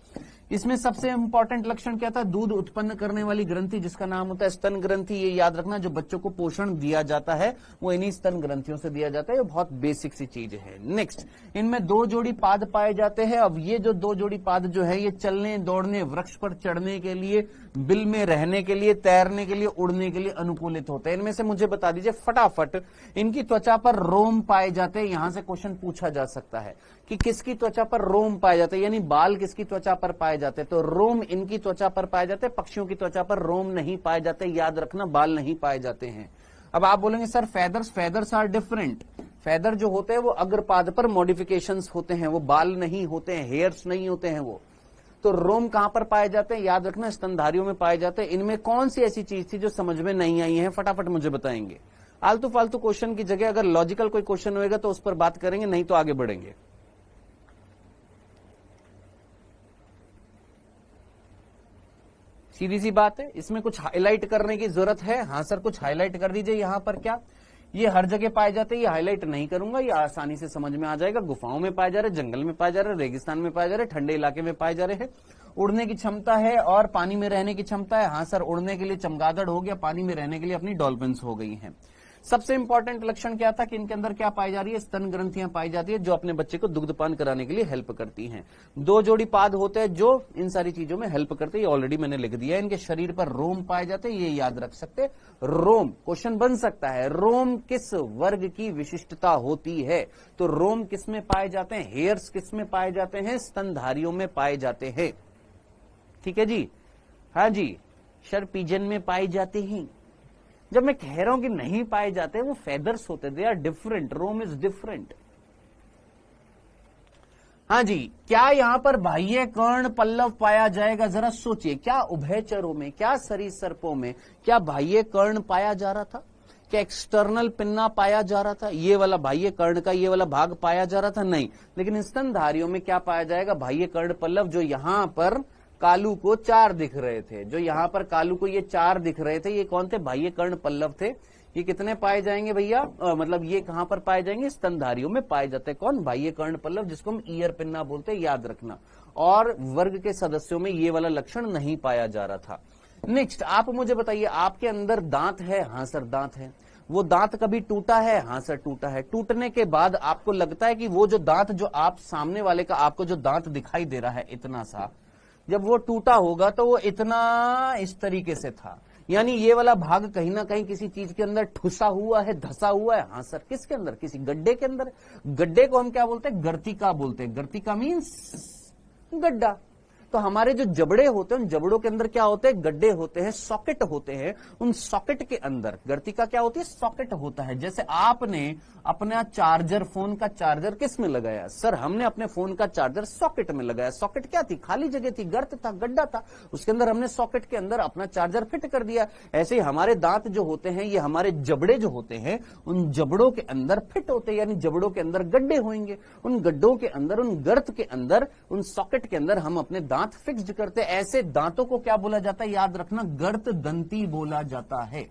इसमें सबसे इंपॉर्टेंट लक्षण क्या था, दूध उत्पन्न करने वाली ग्रंथि जिसका नाम होता है स्तन ग्रंथि। ये याद रखना, जो बच्चों को पोषण दिया जाता है वो इन्हीं स्तन ग्रंथियों से दिया जाता है। ये बहुत बेसिक सी चीज है। नेक्स्ट, इनमें 2 जोड़ी पाद पाए जाते हैं। अब ये जो 2 जोड़ी पाद जो है ये चलने, दौड़ने, वृक्ष पर चढ़ने के लिए, बिल में रहने के लिए, तैरने के लिए, उड़ने के लिए अनुकूलित होते हैं। इनमें से मुझे बता दीजिए फटाफट, इनकी त्वचा पर रोम पाए जाते हैं। यहां से क्वेश्चन पूछा जा सकता है कि किसकी त्वचा पर रोम पाए जाते हैं, यानी बाल किसकी त्वचा पर पाए जाते हैं। तो रोम इनकी त्वचा पर पाए जाते हैं, पक्षियों की त्वचा पर रोम नहीं पाए जाते। याद रखना, बाल नहीं पाए जाते हैं। अब आप बोलेंगे sir feathers are different. Feather जो होते हैं वो अग्रपाद पर मॉडिफिकेशंस होते हैं, वो बाल नहीं होते हैं, हेयर्स नहीं होते हैं वो। तो रोम कहां पर पाए जाते हैं, याद रखना स्तनधारियों में पाए जाते हैं। इनमें कौन सी ऐसी चीज थी जो समझ में नहीं आई है, फटाफट मुझे बताएंगे। आलतू फालतू क्वेश्चन की जगह अगर लॉजिकल कोई क्वेश्चन होएगा तो उस पर बात करेंगे, नहीं तो आगे बढ़ेंगे। सीधी सी बात है, इसमें कुछ हाईलाइट करने की जरूरत है। हाँ सर कुछ हाईलाइट कर दीजिए। यहां पर क्या, ये हर जगह पाए जाते हैं, ये हाईलाइट नहीं करूंगा, ये आसानी से समझ में आ जाएगा। गुफाओं में पाए जा रहे, जंगल में पाए जा रहे, रेगिस्तान में पाए जा रहे, ठंडे इलाके में पाए जा रहे हैं। उड़ने की क्षमता है और पानी में रहने की क्षमता है। हाँ सर, उड़ने के लिए चमगादड़ हो गया, पानी में रहने के लिए अपनी डॉल्फिन्स हो गई हैं। सबसे इंपॉर्टेंट लक्षण क्या था कि इनके अंदर क्या पाई जा रही है, स्तन ग्रंथियां पाई जाती है जो अपने बच्चे को दुग्धपान कराने के लिए हेल्प करती हैं। 2 जोड़ी पाद होते हैं जो इन सारी चीजों में हेल्प करते हैं, ये ऑलरेडी मैंने लिख दिया है। इनके शरीर पर रोम पाए जाते हैं, ये याद रख सकते। रोम क्वेश्चन बन सकता है, रोम किस वर्ग की विशिष्टता होती है। तो रोम किस में पाए जाते हैं, हेयर्स किस में पाए जाते हैं, स्तनधारियों में पाए जाते हैं। ठीक है जी, हाँ जी, सर पिजन में पाए जाते हैं। जब मैं कह रहा हूं कि नहीं पाए जाते, वो फेदर्स होते, दे आर डिफरेंट, रोम इज डिफरेंट। हाँ जी, क्या यहां पर बाह्य कर्ण पल्लव पाया जाएगा, जरा सोचिए। क्या उभयचरों में, क्या सरीसृपों में क्या बाह्य कर्ण पाया जा रहा था, क्या एक्सटर्नल पिन्ना पाया जा रहा था, ये वाला बाह्य कर्ण का ये वाला भाग पाया जा रहा था? नहीं। लेकिन स्तनधारियों में क्या पाया जाएगा? बाह्य कर्ण पल्लव। जो यहां पर कालू को 4 दिख रहे थे, जो यहां पर कालू को ये 4 दिख रहे थे, ये कौन थे? बाह्य कर्ण पल्लव थे। ये कितने पाए जाएंगे भैया? मतलब ये कहां पर पाए जाएंगे? स्तनधारियों में पाए जाते हैं। कौन? बाह्य कर्ण पल्लव, जिसको हम ईयर पिन्ना बोलते हैं, याद रखना। और वर्ग के सदस्यों में ये वाला लक्षण नहीं पाया जा रहा था। नेक्स्ट, आप मुझे बताइए, आपके अंदर दांत है? हाँ सर, दांत है। वो दांत कभी टूटा है? हाँ सर, टूटा है। टूटने के बाद आपको लगता है कि वो जो दांत, जो आप सामने वाले का आपको जो दांत दिखाई दे रहा है इतना सा, जब वो टूटा होगा तो वो इतना इस तरीके से था, यानी ये वाला भाग कहीं ना कहीं किसी चीज के अंदर ठुसा हुआ है, धसा हुआ है। हाँ सर, किसके अंदर? किसी गड्ढे के अंदर। गड्ढे को हम क्या बोलते हैं? गर्तिका बोलते हैं। गर्तिका मीन्स गड्ढा। तो हमारे जो जबड़े होते हैं, उन जबड़ों के अंदर क्या होते हैं? गड्ढे होते हैं, सॉकेट होते हैं। उन सॉकेट के अंदर गर्तिका क्या होती है? सॉकेट होता है। जैसे आपने अपना चार्जर, फोन का चार्जर किस में लगाया? सर, हमने अपने फोन का चार्जर सॉकेट में लगाया। सॉकेट क्या थी? खाली जगह थी, गर्त था, गड्ढा था, उसके अंदर हमने सॉकेट के अंदर अपना चार्जर फिट कर दिया। ऐसे ही हमारे दांत जो होते हैं, ये हमारे जबड़े जो होते हैं, उन जबड़ों के अंदर फिट होते हैं, यानी जबड़ों के अंदर गड्ढे होंगे। उन गड्ढों के अंदर, उन गर्त के अंदर, उन सॉकेट के अंदर हम अपने दांत फिक्स्ड करते हैं। ऐसे दांतों को क्या बोला जाता है? याद रखना, गर्त दंती बोला जाता है।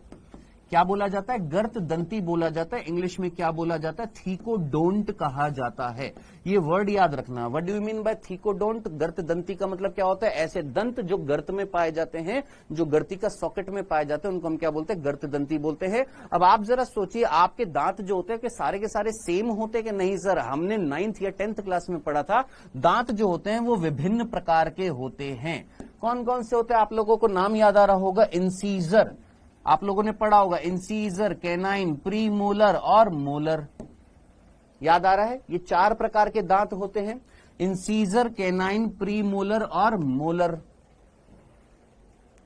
क्या बोला जाता है? गर्त दंती बोला जाता है। इंग्लिश में क्या बोला जाता है? थीकोडोंट कहा जाता है। ये वर्ड याद रखना। What do you mean by thecodont? गर्त दंती का मतलब क्या होता है? ऐसे दंत जो गर्त में पाए जाते हैं, जो गर्तिका सॉकेट में पाए जाते हैं, उनको हम क्या बोलते हैं? गर्त दंती बोलते हैं। अब आप जरा सोचिए, आपके दांत जो होते हैं कि सारे के सारे सेम होते कि नहीं? सर, हमने 9th या 10th क्लास में पढ़ा था, दांत जो होते हैं वो विभिन्न प्रकार के होते हैं। कौन कौन से होते हैं? आप लोगों को नाम याद आ रहा होगा। इंसीजर, आप लोगों ने पढ़ा होगा। इंसीजर, कैनाइन, प्री मोलर और मोलर। याद आ रहा है? ये 4 प्रकार के दांत होते हैं। इंसीजर, कैनाइन, प्री मोलर और मोलर।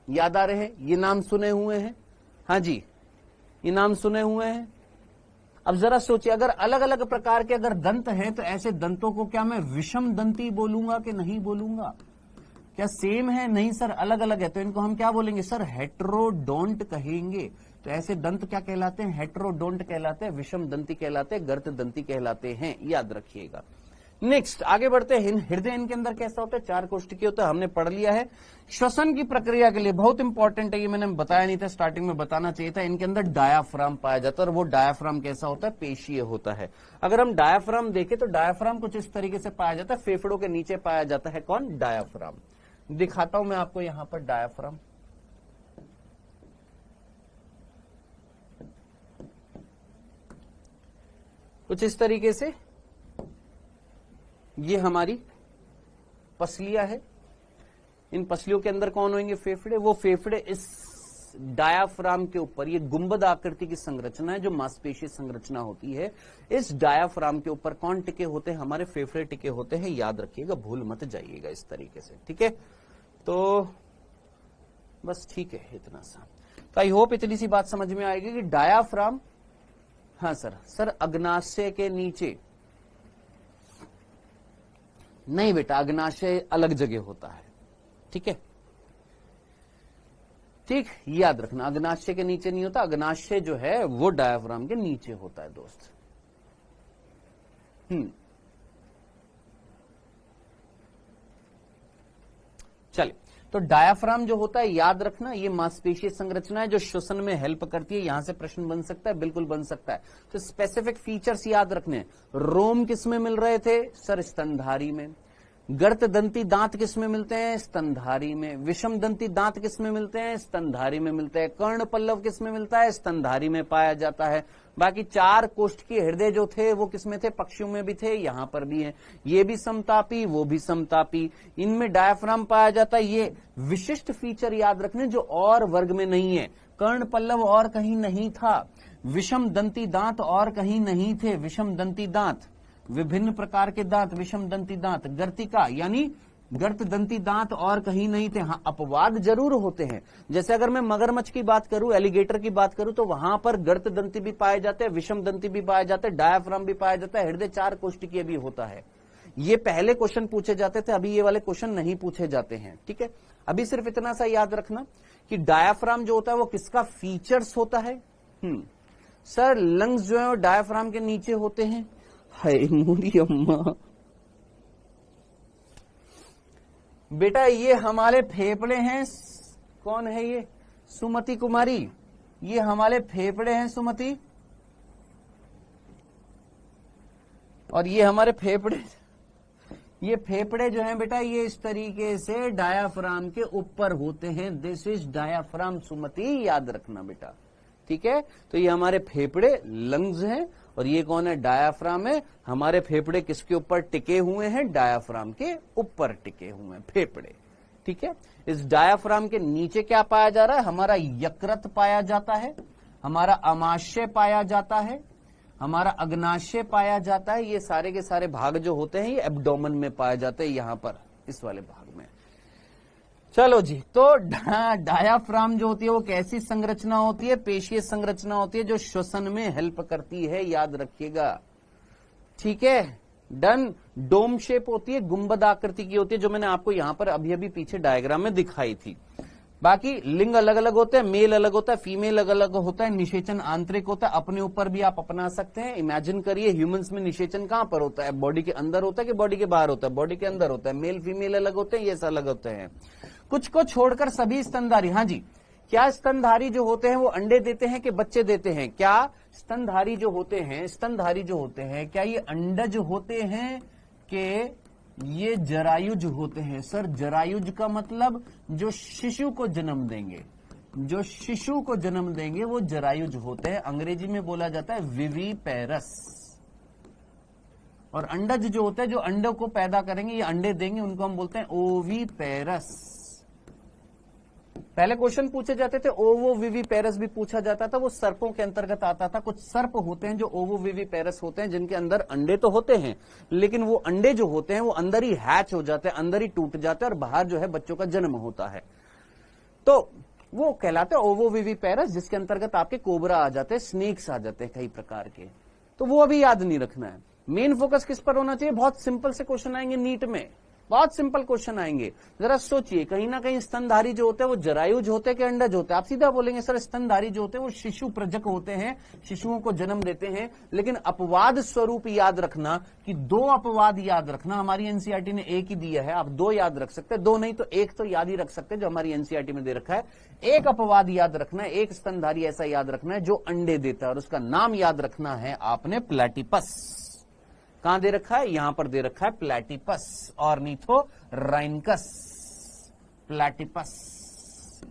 याद आ रहे हैं? ये नाम सुने हुए हैं? हाँ जी, ये नाम सुने हुए हैं। अब जरा सोचिए, अगर अलग अलग प्रकार के अगर दंत हैं, तो ऐसे दंतों को क्या मैं विषम दंती बोलूंगा कि नहीं बोलूंगा? क्या सेम है? नहीं सर, अलग अलग है। तो इनको हम क्या बोलेंगे? सर, हेट्रोडोंट कहेंगे। तो ऐसे दंत क्या कहलाते हैं? हेट्रोडोंट कहलाते हैं, विषम दंती कहलाते हैं, गर्त दंती कहलाते हैं। याद रखिएगा। नेक्स्ट, आगे बढ़ते हैं। हृदय इनके अंदर कैसा होता है? 4 कोशिकीय होता है, हमने पढ़ लिया है। श्वसन की प्रक्रिया के लिए बहुत इंपॉर्टेंट है, ये मैंने बताया नहीं था, स्टार्टिंग में बताना चाहिए था। इनके अंदर डायाफ्राम पाया जाता है, और वो डायाफ्राम कैसा होता है? पेशीय होता है। अगर हम डायाफ्राम देखें तो डायाफ्राम कुछ इस तरीके से पाया जाता है, फेफड़ों के नीचे पाया जाता है। कौन? डायाफ्राम। दिखाता हूं मैं आपको यहां पर डायाफ्राम। कुछ इस तरीके से ये हमारी पसलियां है। इन पसलियों के अंदर कौन होंगे? फेफड़े। वो फेफड़े इस डायाफ्राम के ऊपर, ये गुंबद आकृति की संरचना है जो मांसपेशीय संरचना होती है, इस डायाफ्राम के ऊपर कौन टिके होते हैं? हमारे फेफड़े टिके होते हैं। याद रखिएगा, भूल मत जाइएगा इस तरीके से। ठीक है, तो बस ठीक है, इतना सा। तो आई होप इतनी सी बात समझ में आएगी कि डायाफ्राम, हाँ सर, अग्नाशय के नीचे नहीं बेटा, अग्नाशय अलग जगह होता है। ठीक है, ठीक, याद रखना, अग्नाशय के नीचे नहीं होता। अग्नाशय जो है वो डायाफ्राम के नीचे होता है दोस्त। चलिए, तो डायाफ्राम जो होता है, याद रखना, ये मांसपेशीय संरचना है जो श्वसन में हेल्प करती है। यहां से प्रश्न बन सकता है, बिल्कुल बन सकता है। तो स्पेसिफिक फीचर्स याद रखने। रोम किस में मिल रहे थे? सर, स्तनधारी में। गर्त दंती दांत किस में मिलते हैं? स्तनधारी में। विषम दंती दांत किस में मिलते हैं? स्तनधारी में मिलते हैं। कर्ण पल्लव किस में मिलता है? स्तनधारी में पाया जाता है। बाकी 4 कोष्ठकीय हृदय जो थे वो किसमें थे? पक्षियों में भी थे, यहां पर भी है। ये भी समतापी, वो भी समतापी। इनमें डायाफ्राम पाया जाता है। ये विशिष्ट फीचर याद रखने जो और वर्ग में नहीं है। कर्ण पल्लव और कहीं नहीं था। विषम दंती दांत और कहीं नहीं थे। विषम दंती दांत, विभिन्न प्रकार के दांत, विषम दंती दांत। गर्तिका यानी गर्त दंती दांत और कहीं नहीं थे। हाँ, अपवाद जरूर होते हैं। जैसे अगर मैं मगरमच्छ की बात करूं, एलिगेटर की बात करूं, तो वहां पर गर्त दंती भी पाए जाते हैं, विषम दंती भी पाए जाते हैं, डायाफ्राम भी पाया जाता है, हृदय 4 कोष्ठकीय भी होता है। ये पहले क्वेश्चन पूछे जाते थे, अभी ये वाले क्वेश्चन नहीं पूछे जाते हैं। ठीक है, अभी सिर्फ इतना सा याद रखना कि डायाफ्राम जो होता है वो किसका फीचर्स होता है? सर लंग्स जो है वो डायफ्राम के नीचे होते हैं। हाय मोरी अम्मा, बेटा ये हमारे फेफड़े हैं। कौन है ये? सुमति कुमारी। ये हमारे फेफड़े हैं सुमति, और ये हमारे फेफड़े, ये फेफड़े जो हैं बेटा ये इस तरीके से डायाफ्राम के ऊपर होते हैं। दिस इज डायाफ्राम सुमति, याद रखना बेटा, ठीक है। तो ये हमारे फेफड़े लंग्स हैं, और ये कौन है? डायाफ्राम है। हमारे फेफड़े किसके ऊपर टिके हुए हैं? डायाफ्राम के ऊपर टिके हुए हैं फेफड़े, ठीक है। इस डायाफ्राम के नीचे क्या पाया जा रहा है? हमारा यकृत पाया जाता है, हमारा अमाशय पाया जाता है, हमारा अग्नाशय पाया जाता है। ये सारे के सारे भाग जो होते हैं ये एब्डोमेन में पाए जाते हैं, यहां पर इस वाले भाग में। चलो जी, तो डायाफ्राम जो होती है वो कैसी संरचना होती है? पेशीय संरचना होती है जो श्वसन में हेल्प करती है, याद रखिएगा, ठीक है। डन। डोम शेप होती है, गुंबद आकृति की होती है, जो मैंने आपको यहां पर अभी अभी पीछे डायग्राम में दिखाई थी। बाकी लिंग अलग अलग होते हैं, मेल अलग होता है, फीमेल अलग अलग होता है, निषेचन आंतरिक होता है, अपने ऊपर भी आप अपना सकते हैं। इमेजिन करिए ह्यूमंस में निषेचन कहां पर होता है? बॉडी के अंदर होता है कि बॉडी के बाहर होता है? बॉडी के अंदर होता है। मेल फीमेल अलग होते हैं, ये अलग होते हैं। कुछ को छोड़कर सभी स्तनधारी, हाँ जी, क्या स्तनधारी जो होते हैं वो अंडे देते हैं कि बच्चे देते हैं? क्या स्तनधारी जो होते हैं, स्तनधारी जो होते हैं, क्या ये अंडज होते हैं कि ये जरायुज होते हैं? सर जरायुज का मतलब जो शिशु को जन्म देंगे, जो शिशु को जन्म देंगे वो जरायुज होते हैं। अंग्रेजी में बोला जाता है विविपेरस। और अंडज जो होते हैं, जो अंडों को पैदा करेंगे, ये अंडे देंगे, उनको हम बोलते हैं ओविपेरस। पहले क्वेश्चन पूछे जाते थे, ओवो विविपेरस भी पूछा जाता था, वो सर्पों के अंतर्गत आता था। कुछ सर्प होते हैं जो ओवो विविपेरस होते हैं, जिनके अंदर अंडे तो होते हैं, लेकिन वो अंडे जो होते हैं वो अंदर ही हैच हो जाते हैं, अंदर ही टूट जाते हैं, और बाहर जो है बच्चों का जन्म होता है। तो वो कहलाते हैं ओवो विविपेरस, जिसके अंतर्गत आपके कोबरा आ जाते हैं, स्नेक्स आ जाते हैं कई प्रकार के। तो वो अभी याद नहीं रखना है। मेन फोकस किस पर होना चाहिए? बहुत सिंपल से क्वेश्चन आएंगे नीट में, बहुत सिंपल क्वेश्चन आएंगे। जरा सोचिए, कहीं ना कहीं स्तनधारी जो होते हैं वो जरायुज होते हैं कि अंडज होते हैं? आप सीधा बोलेंगे सर स्तनधारी जो होते हैं वो शिशु प्रजक होते हैं, शिशुओं को जन्म देते हैं। लेकिन अपवाद स्वरूप याद रखना कि दो अपवाद याद रखना। हमारी एनसीईआरटी ने एक ही दिया है, आप दो याद रख सकते हैं, दो नहीं तो एक तो याद ही रख सकते हैं, जो हमारी एनसीईआरटी में दे रखा है। एक अपवाद याद रखना है, एक स्तनधारी ऐसा याद रखना है जो अंडे देता है, और उसका नाम याद रखना है आपने प्लैटिपस। कहां दे रखा है? यहां पर दे रखा है प्लैटिपस ऑर्निथोराइनकस। प्लैटिपस,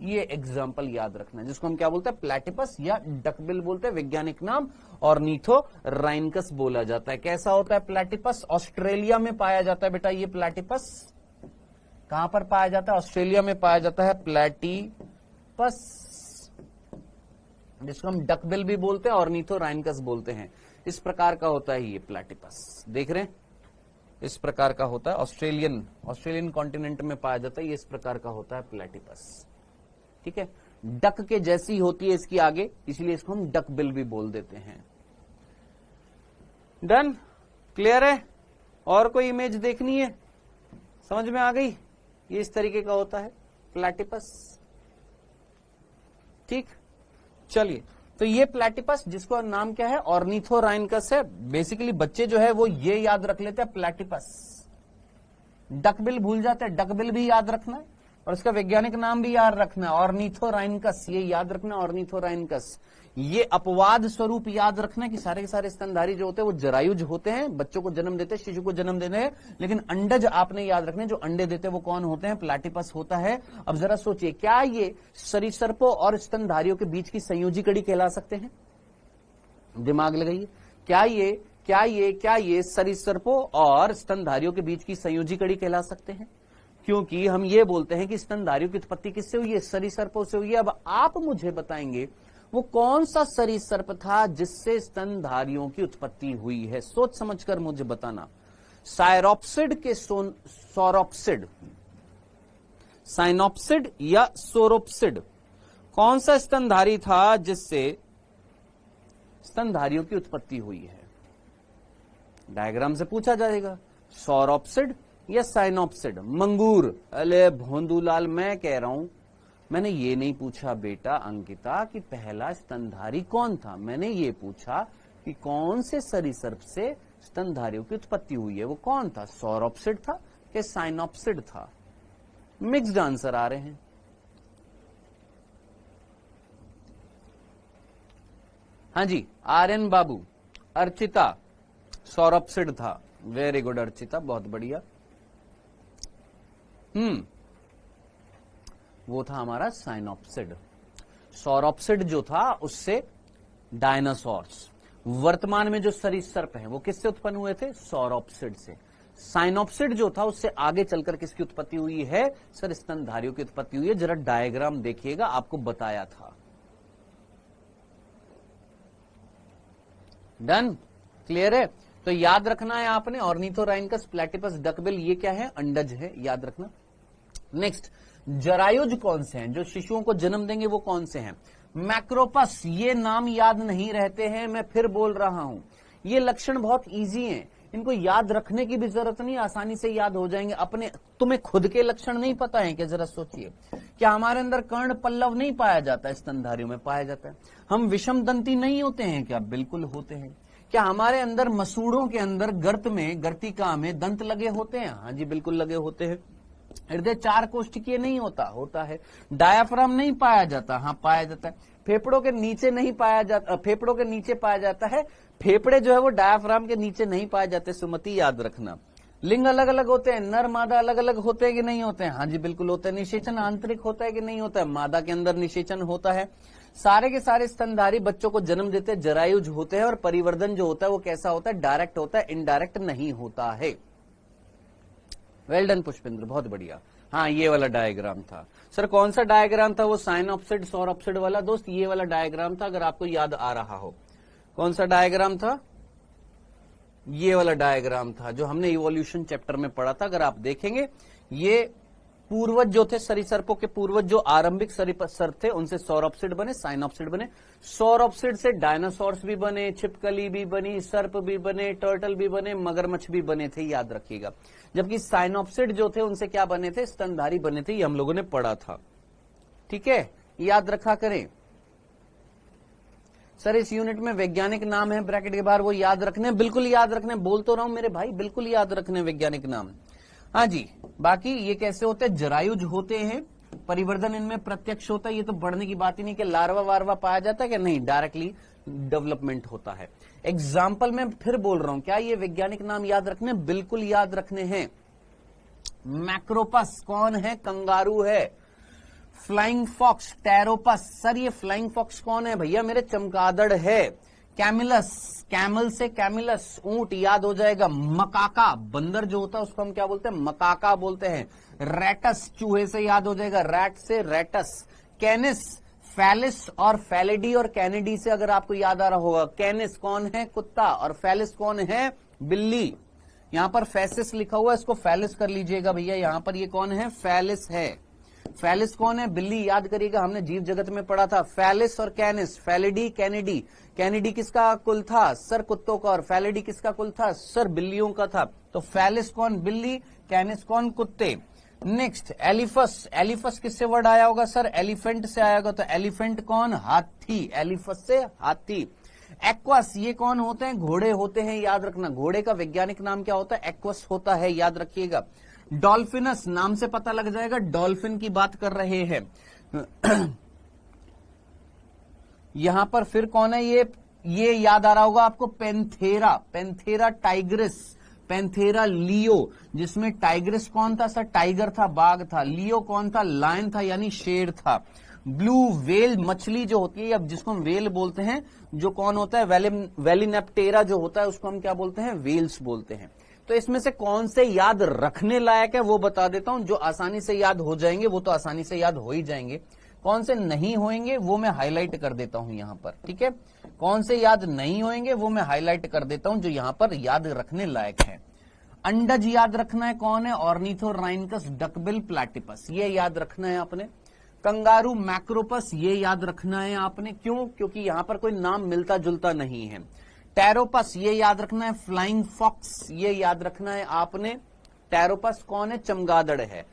ये एग्जांपल याद रखना है, जिसको हम क्या बोलते हैं? प्लैटिपस या डकबिल बोलते हैं। वैज्ञानिक नाम ऑर्निथोराइनकस बोला जाता है। कैसा होता है प्लैटिपस? ऑस्ट्रेलिया में पाया जाता है बेटा ये प्लैटिपस। कहां पर पाया जाता है? ऑस्ट्रेलिया में पाया जाता है प्लैटिपस, जिसको हम डकबिल भी बोलते हैं, ऑर्निथोराइनकस बोलते हैं। इस प्रकार का होता है ये प्लैटिपस, देख रहे हैं, इस प्रकार का होता है। ऑस्ट्रेलियन कॉन्टिनेंट में पाया जाता है, ये इस प्रकार का होता है प्लैटिपस, ठीक है। डक के जैसी होती है इसकी आगे, इसलिए इसको हम डकबिल भी बोल देते हैं। डन, क्लियर है? और कोई इमेज देखनी है? समझ में आ गई? ये इस तरीके का होता है प्लैटिपस, ठीक। चलिए, तो ये प्लैटिपस, जिसको नाम क्या है? ऑर्निथोराइनकस है। बेसिकली बच्चे जो है वो ये याद रख लेते हैं प्लैटिपस। डकबिल भूल जाते हैं, डकबिल भी याद रखना है, और इसका वैज्ञानिक नाम भी याद रखना है ऑर्निथोराइनकस। ये याद रखना ऑर्निथोराइनकस। ये अपवाद स्वरूप याद रखना कि सारे के सारे स्तनधारी जो होते हैं वो जरायुज होते हैं, बच्चों को जन्म देते हैं, शिशु को जन्म देते हैं। लेकिन अंडज आपने याद रखने, जो अंडे देते हैं वो कौन होते हैं? प्लैटिपस होता है। अब जरा सोचिए, क्या ये सरीसृपों और स्तनधारियों के बीच की संयोजी कड़ी कहला सकते हैं? दिमाग लगाइए, क्या ये सरीसृपों और स्तनधारियों के बीच की संयोजी कड़ी कहला सकते हैं? क्योंकि हम ये बोलते हैं कि स्तनधारियों की उत्पत्ति किससे हुई है? सरीसृपों से हुई है। अब आप मुझे बताएंगे वो कौन सा सरीसृप था जिससे स्तनधारियों की उत्पत्ति हुई है? सोच समझकर मुझे बताना। सायरोप्सिड के सोरोप्सिड, साइनोप्सिड या सोरोप्सिड, कौन सा स्तनधारी था जिससे स्तनधारियों की उत्पत्ति हुई है? डायग्राम से पूछा जाएगा, सोरोप्सिड या साइनोप्सिड। मंगूर, अले भोंदूलाल, मैं कह रहा हूं मैंने ये नहीं पूछा बेटा अंकिता कि पहला स्तनधारी कौन था, मैंने ये पूछा कि कौन से सरीसृप से स्तनधारियों की उत्पत्ति हुई है, वो कौन था, सौरोप्सिड था कि साइनोप्सिड था। मिक्स्ड आंसर आ रहे हैं। हाँ जी, आर्यन बाबू, अर्चिता सौरोप्सिड था। वेरी गुड अर्चिता, बहुत बढ़िया। वो था हमारा साइनोप्सिड। सौरोप्सिड जो था उससे डायनासोर्स, वर्तमान में जो सरीसृप हैं वो किससे उत्पन्न हुए थे, सौरोप्सिड से। साइनोप्सिड जो था उससे आगे चलकर किसकी उत्पत्ति हुई है, सर स्तनधारियों की उत्पत्ति हुई है। जरा डायग्राम देखिएगा, आपको बताया था। डन, क्लियर है। तो याद रखना है आपने, ऑर्निथोराइनकस प्लैटिपस डकबिल ये क्या है, अंडज है, याद रखना। नेक्स्ट, जरायुज कौन से हैं, जो शिशुओं को जन्म देंगे वो कौन से हैं, मैक्रोपस। ये नाम याद नहीं रहते हैं, मैं फिर बोल रहा हूं। ये लक्षण बहुत इजी हैं, इनको याद रखने की भी जरूरत नहीं, आसानी से याद हो जाएंगे अपने। तुम्हें खुद के लक्षण नहीं पता है क्या, जरा सोचिए। क्या हमारे अंदर कर्ण पल्लव नहीं पाया जाता है, स्तनधारियों में पाया जाता है। हम विषम दंती नहीं होते हैं क्या, बिल्कुल होते हैं। क्या हमारे अंदर मसूड़ों के अंदर गर्त में, गर्तिका में दंत लगे होते हैं, हाँ जी बिल्कुल लगे होते हैं। हृदय 4 कोष्ठकीय नहीं होता, होता है। डायाफ्राम नहीं पाया जाता, हाँ पाया जाता है। फेफड़ों के नीचे नहीं पाया जाता, फेफड़ों के नीचे पाया जाता है। फेफड़े जो है वो डायाफ्राम के नीचे नहीं पाए जाते, सुमति याद रखना। लिंग अलग अलग होते हैं, नर मादा अलग अलग होते हैं कि नहीं होते हैं, हाँ जी बिल्कुल होते हैं। निषेचन आंतरिक होता है कि नहीं होता है, मादा के अंदर निषेचन होता है। सारे के सारे स्तनधारी बच्चों को जन्म देते हैं, जरायुज होते हैं। और परिवर्धन जो होता है वो कैसा होता है, डायरेक्ट होता है, इनडायरेक्ट नहीं होता है। वेल डन पुष्पेंद्र, बहुत बढ़िया। हाँ ये वाला डायग्राम था। सर कौन सा डायग्राम था, वो साइनोप्सिड सौरोप्सिड वाला। दोस्त ये वाला डायग्राम था, अगर आपको याद आ रहा हो। कौन सा डायग्राम था, ये वाला डायग्राम था जो हमने इवोल्यूशन चैप्टर में पढ़ा था। अगर आप देखेंगे, ये पूर्वज जो थे, सरीसृपों के पूर्वज जो आरंभिक सरीसृप थे, उनसे सौरोप्सिड बने, साइनोप्सिड बने। सौरोप्सिड से डायनासोर्स भी बने, छिपकली भी बनी, सर्प भी बने, टर्टल भी बने, मगरमच्छ भी बने थे, याद रखिएगा। जबकि साइनोप्सिड जो थे उनसे क्या बने थे, स्तनधारी बने थे, ये हम लोगों ने पढ़ा था। ठीक है, याद रखा करें। सर इस यूनिट में वैज्ञानिक नाम है ब्रैकेट के बाहर, वो याद रखने, बिल्कुल याद रखने। बोल तो रहा हूं मेरे भाई, बिल्कुल याद रखने वैज्ञानिक नाम। हाँ जी, बाकी ये कैसे होते हैं, जरायुज होते हैं, परिवर्धन इनमें प्रत्यक्ष होता है। ये तो बढ़ने की बात ही नहीं कि लार्वा वार्वा पाया जाता है कि नहीं, डायरेक्टली डेवलपमेंट होता है। एग्जाम्पल में फिर बोल रहा हूं, क्या ये वैज्ञानिक नाम याद रखने, बिल्कुल याद रखने हैं। मैक्रोपस कौन है, कंगारू है। Flying fox, Pteropus. सर ये फ्लाइंग फॉक्स कौन है भैया, मेरे चमगादड़ है। कैमिलस, कैमल से कैमिलस, ऊंट, याद हो जाएगा। मकाका, बंदर जो होता है उसको हम क्या बोलते हैं, मकाका बोलते हैं। रैटस, चूहे से याद हो जाएगा, रैट से रैटस। कैनिस, फैलिस और फैलिडी और कैनिडी से अगर आपको याद आ रहा होगा। कैनिस कौन है, कुत्ता, और फैलिस कौन है, बिल्ली। यहां पर फैसिस लिखा हुआ है, इसको फैलिस कर लीजिएगा भैया। यहां पर ये कौन है, फैलिस है। फैलिस कौन है, बिल्ली, याद करिएगा, हमने जीव जगत में पढ़ा था। फैलिस और कैनिस, फैलिडी कैनिडी। कैनिडी किसका कुल था, सर कुत्तों का, और फैलिडी किसका कुल था, सर बिल्लियों का था। तो फैलिस कौन, बिल्ली, कैनिस कौन, कुत्ते। नेक्स्ट एलिफस, एलिफस किससे वर्ड आया होगा, सर एलिफेंट से आया होगा। तो एलिफेंट कौन, हाथी, एलिफस से हाथी। एक्वस, ये कौन होते हैं, घोड़े होते हैं, याद रखना। घोड़े का वैज्ञानिक नाम क्या होता है, एक्वस होता है, याद रखिएगा। डॉल्फिनस, नाम से पता लग जाएगा, डॉल्फिन की बात कर रहे हैं। यहां पर फिर कौन है, ये याद आ रहा होगा आपको, पेंथेरा, पेंथेरा टाइग्रिस, पेंथेरा लियो, जिसमें टाइग्रिस कौन था, सर टाइगर था, बाघ था। लियो कौन था, लायन था, यानी शेर था। ब्लू व्हेल, मछली जो होती है, अब जिसको हम व्हेल बोलते हैं, जो कौन होता है, वेलिनेप्टेरा जो होता है, उसको हम क्या बोलते हैं, व्हेल्स बोलते हैं। तो इसमें से कौन से याद रखने लायक है वो बता देता हूं। जो आसानी से याद हो जाएंगे वो तो आसानी से याद हो ही जाएंगे, कौन से नहीं होंगे वो मैं हाईलाइट कर देता हूं यहां पर। ठीक है, कौन से याद नहीं होंगे वो मैं हाईलाइट कर देता हूं, जो यहां पर याद रखने लायक है। अंडज याद रखना है, कौन है, ऑर्निथोराइनकस डकबिल प्लैटिपस, ये याद रखना है आपने। कंगारू मैक्रोपस, ये याद रखना है आपने। क्यों, क्योंकि यहां पर कोई नाम मिलता जुलता नहीं है। टेरोपस, ये याद रखना है। फ्लाइंग फॉक्स, ये याद रखना है आपने। टेरोपस कौन है, चमगादड़ है।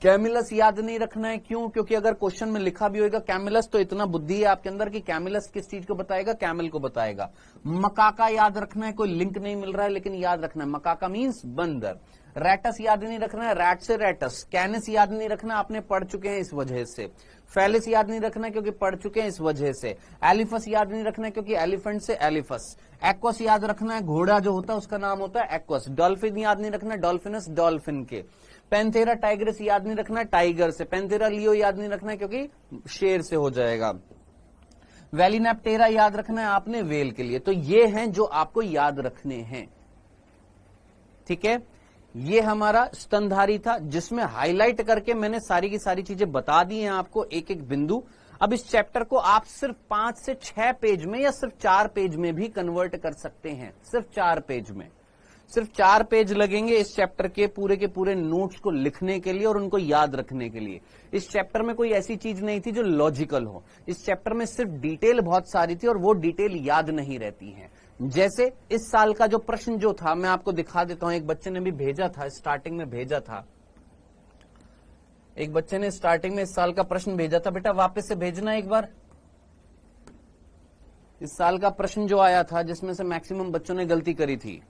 कैमिलस याद नहीं रखना है, क्यों? क्योंकि अगर क्वेश्चन में लिखा भी होगा कैमिलस, तो इतना बुद्धि है आपके अंदर कि कैमिलस किस चीज को बताएगा, कैमल को बताएगा। मकाका याद रखना है, कोई लिंक नहीं मिल रहा है लेकिन याद रखना है, मकाका मीन्स बंदर। रैटस याद नहीं रखना है, रैट से रैटस। कैनिस याद नहीं रखना, आपने पढ़ चुके हैं इस वजह से। फैलिस याद नहीं रखना क्योंकि पढ़ चुके हैं इस वजह से। एलिफस याद नहीं रखना क्योंकि एलिफेंट से एलिफस। एक्वस याद रखना है, घोड़ा जो होता है उसका नाम होता है एक्वस। डॉल्फिन याद नहीं रखना, डॉल्फिनस डॉल्फिन के। पैंथेरा टाइग्रिस याद नहीं रखना, टाइगर से। पैंथेरा लियो याद नहीं रखना क्योंकि शेर से हो जाएगा। वेलिनेप्टेरा याद रखना है आपने वेल के लिए। तो ये हैं जो आपको याद रखने हैं, ठीक है। ये हमारा स्तनधारी था जिसमें हाईलाइट करके मैंने सारी की सारी चीजें बता दी हैं आपको, एक एक बिंदु। अब इस चैप्टर को आप सिर्फ 5 से 6 पेज में या सिर्फ 4 पेज में भी कन्वर्ट कर सकते हैं, सिर्फ 4 पेज में। सिर्फ 4 पेज लगेंगे इस चैप्टर के पूरे नोट्स को लिखने के लिए और उनको याद रखने के लिए। इस चैप्टर में कोई ऐसी चीज नहीं थी जो लॉजिकल हो, इस चैप्टर में सिर्फ डिटेल बहुत सारी थी और वो डिटेल याद नहीं रहती है। जैसे इस साल का जो प्रश्न जो था, मैं आपको दिखा देता हूं, एक बच्चे ने भी भेजा था, स्टार्टिंग में भेजा था, एक बच्चे ने स्टार्टिंग में इस साल का प्रश्न भेजा था। बेटा वापस से भेजना एक बार। इस साल का प्रश्न जो आया था जिसमें से मैक्सिमम बच्चों ने गलती करी थी।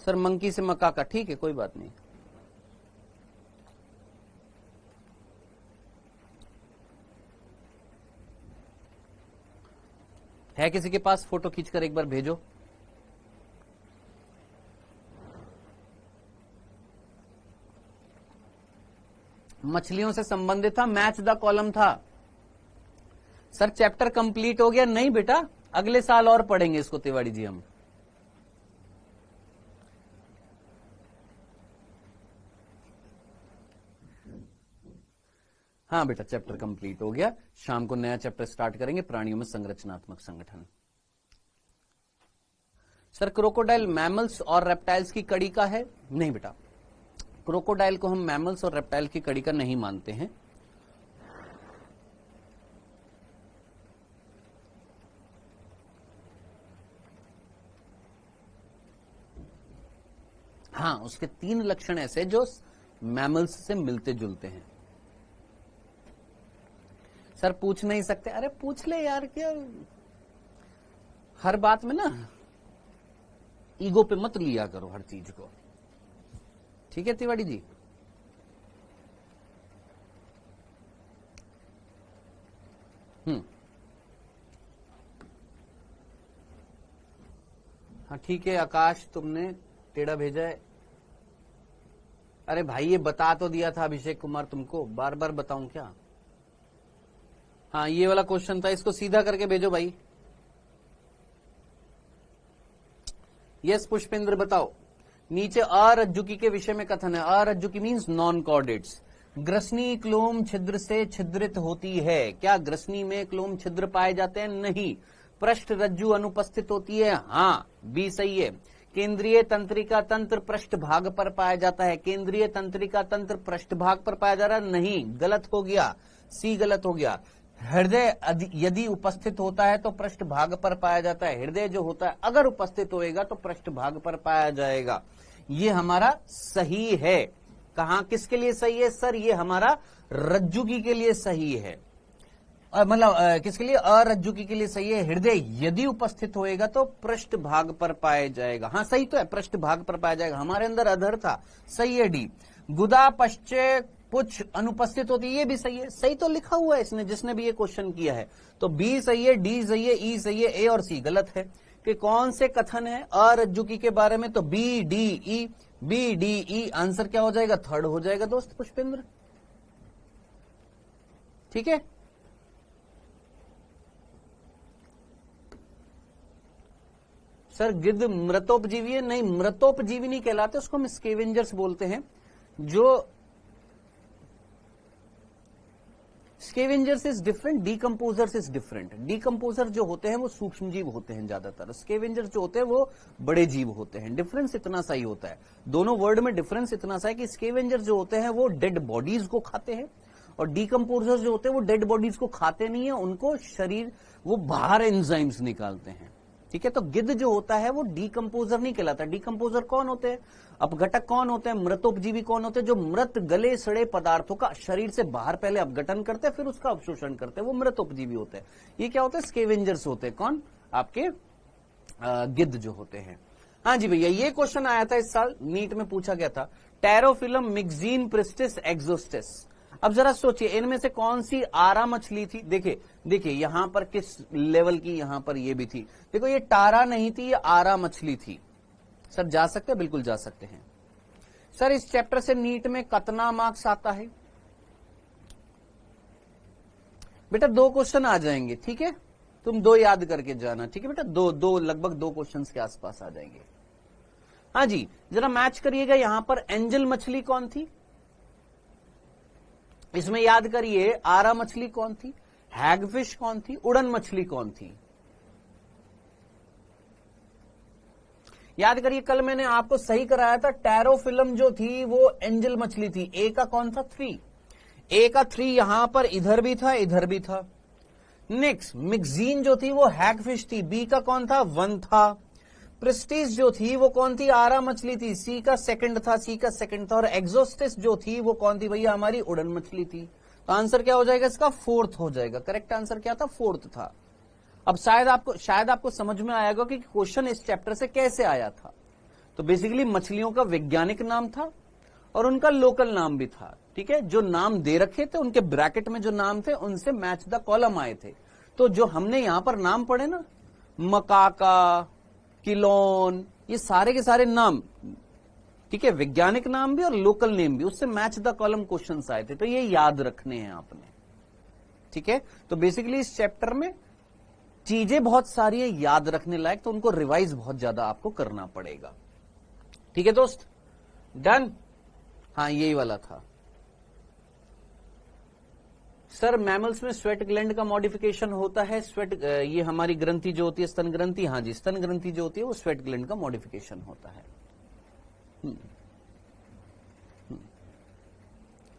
सर मंकी से मकाका, ठीक है कोई बात नहीं। है किसी के पास? फोटो खींचकर एक बार भेजो। मछलियों से संबंधित था, मैच द कॉलम था। सर चैप्टर कंप्लीट हो गया? नहीं बेटा, अगले साल और पढ़ेंगे इसको तिवारी जी हम। हाँ बेटा चैप्टर कंप्लीट हो गया, शाम को नया चैप्टर स्टार्ट करेंगे, प्राणियों में संरचनात्मक संगठन। सर क्रोकोडाइल मैमल्स और रेप्टाइल्स की कड़ी का है? नहीं बेटा, क्रोकोडाइल को हम मैमल्स और रेप्टाइल की कड़ी का नहीं मानते हैं। हाँ, उसके 3 लक्षण ऐसे जो मैमल्स से मिलते जुलते हैं। सर पूछ नहीं सकते? अरे पूछ ले यार, क्या हर बात में ना ईगो पे मत लिया करो हर चीज को, ठीक है तिवारी जी? हाँ ठीक है आकाश, तुमने टेढ़ा भेजा है। अरे भाई ये बता तो दिया था अभिषेक कुमार तुमको, बार बार बताऊं क्या? हाँ ये वाला क्वेश्चन था, इसको सीधा करके भेजो भाई। यस पुष्पेंद्र बताओ। नीचे अरज्जुकी के विषय में कथन है। अरज्जुकी मीन्स नॉन कॉर्डेट्स। ग्रसनी क्लोम छिद्र से छिद्रित होती है। क्या ग्रसनी में क्लोम छिद्र पाए जाते हैं? नहीं। पृष्ठ रज्जु अनुपस्थित होती है? हाँ, बी सही है। केंद्रीय तंत्रिका तंत्र पृष्ठ भाग पर पाया जाता है। केंद्रीय तंत्रिका तंत्र पृष्ठ भाग पर पाया जा रहा है? नहीं, गलत हो गया, सी गलत हो गया। हृदय यदि उपस्थित होता है तो पृष्ठ भाग पर पाया जाता है। हृदय जो होता है अगर उपस्थित होएगा तो पृष्ठ भाग पर पाया जाएगा। ये हमारा सही है। कहां किसके लिए सही है? सर ये हमारा रज्जुकी के लिए सही है, मतलब किसके लिए? अरज्जुकी के लिए सही है। हृदय यदि उपस्थित होएगा तो पृष्ठ भाग पर पाया जाएगा। हाँ सही तो है, पृष्ठ भाग पर पाया जाएगा। हमारे अंदर अधर था, सही है डी। गुदा पश्चे पुच्छ अनुपस्थित होती है, ये भी सही है। सही तो लिखा हुआ है इसने, जिसने भी ये क्वेश्चन किया है। तो बी सही है, डी सही है, ई सही है, ए और सी गलत है। कि कौन से कथन है अरज्जुकी के बारे में? तो B D E, B D E. Answer क्या हो जाएगा? थर्ड हो जाएगा दोस्त पुष्पेंद्र, ठीक है। सर गिद्ध मृतोपजीवी है? नहीं, मृतोपजीवी नहीं कहलाते, उसको हम स्केवेंजर्स बोलते हैं। जो scavengers is different, decomposers is different. Decomposer जो होते हैं वो सूक्ष्म जीव होते हैं ज्यादातर, स्केवेंजर्स जो होते हैं वो बड़े जीव होते हैं। डिफरेंस इतना सा ही होता है, दोनों वर्ड में डिफरेंस इतना सा है कि स्केवेंजर्स जो होते हैं वो डेड बॉडीज को खाते हैं और डीकम्पोजर्स जो होते हैं वो डेड बॉडीज को खाते नहीं है, उनको शरीर वो बाहर एंजाइम्स निकालते हैं, ठीक है, तो गिद्ध जो होता है वो डीकंपोजर नहीं कहलाता। डीकंपोजर कौन होते हैं, अपघटक कौन होते हैं, मृतोपजीवी कौन होते हैं, जो मृत गले सड़े पदार्थों का शरीर से बाहर पहले अपघटन करते हैं फिर उसका अवशोषण करते हैं, वो मृतोपजीवी होते हैं। ये क्या होते हैं, स्केवेंजर्स होते हैं। कौन, आपके गिद्ध जो होते हैं। हाँ जी भैया, ये क्वेश्चन आया था इस साल, नीट में पूछा गया था, टेरोफिलम मिक्जीन प्रिस्टिस एक्सोस्टिस। अब जरा सोचिए इनमें से कौन सी आरा मछली थी। देखिए यहां पर किस लेवल की, यहां पर ये भी थी। देखो ये टारा नहीं थी, ये आरा मछली थी। सर जा सकते हैं, बिल्कुल जा सकते हैं। सर इस चैप्टर से नीट में कितना मार्क्स आता है बेटा, 2 क्वेश्चन आ जाएंगे, ठीक है, तुम 2 याद करके जाना, ठीक है बेटा, दो लगभग 2 क्वेश्चन के आसपास आ जाएंगे। हाँ जी, जरा मैच करिएगा, यहां पर एंजल मछली कौन थी, इसमें याद करिए, आरा मछली कौन थी, हैगफिश कौन थी, उड़न मछली कौन थी। याद करिए कल मैंने आपको सही कराया था, टेरोफिलम जो थी वो एंजल मछली थी। ए का कौन था, 3, ए का 3 यहां पर इधर भी था इधर भी था। नेक्स्ट मिक्जीन जो थी वो हैगफिश थी, बी का कौन था, 1 था। प्रिस्टिस जो थी वो कौन थी, आरा मछली थी, सी का सेकंड था, सी का सेकंड था। और एक्सोस्टिस जो थी वो कौन थी भैया, हमारी उड़न मछली थी। तो आंसर क्या हो जाएगा इसका, 4th हो जाएगा। करेक्ट आंसर क्या था, 4th था। अब शायद आपको समझ में आएगा कि क्वेश्चन इस चैप्टर से कैसे आया था। तो बेसिकली मछलियों का वैज्ञानिक नाम था और उनका लोकल नाम भी था, ठीक है। जो नाम दे रखे थे उनके ब्रैकेट में जो नाम थे उनसे मैच द कॉलम आए थे। तो जो हमने यहां पर नाम पढ़े ना, मकाका, किलोन, ये सारे के सारे नाम, ठीक है, वैज्ञानिक नाम भी और लोकल नेम भी, उससे मैच द कॉलम क्वेश्चंस आए थे। तो ये याद रखने हैं आपने, ठीक है। तो बेसिकली इस चैप्टर में चीजें बहुत सारी है याद रखने लायक, तो उनको रिवाइज बहुत ज्यादा आपको करना पड़ेगा, ठीक है दोस्त। डन, हाँ यही वाला था। सर मैमल्स में स्वेट ग्लैंड का मॉडिफिकेशन होता है। स्वेट ये हमारी ग्रंथि जो होती है, स्तन ग्रंथि, हाँ जी, स्तन ग्रंथि जो होती है वो स्वेट ग्लैंड का मॉडिफिकेशन होता है।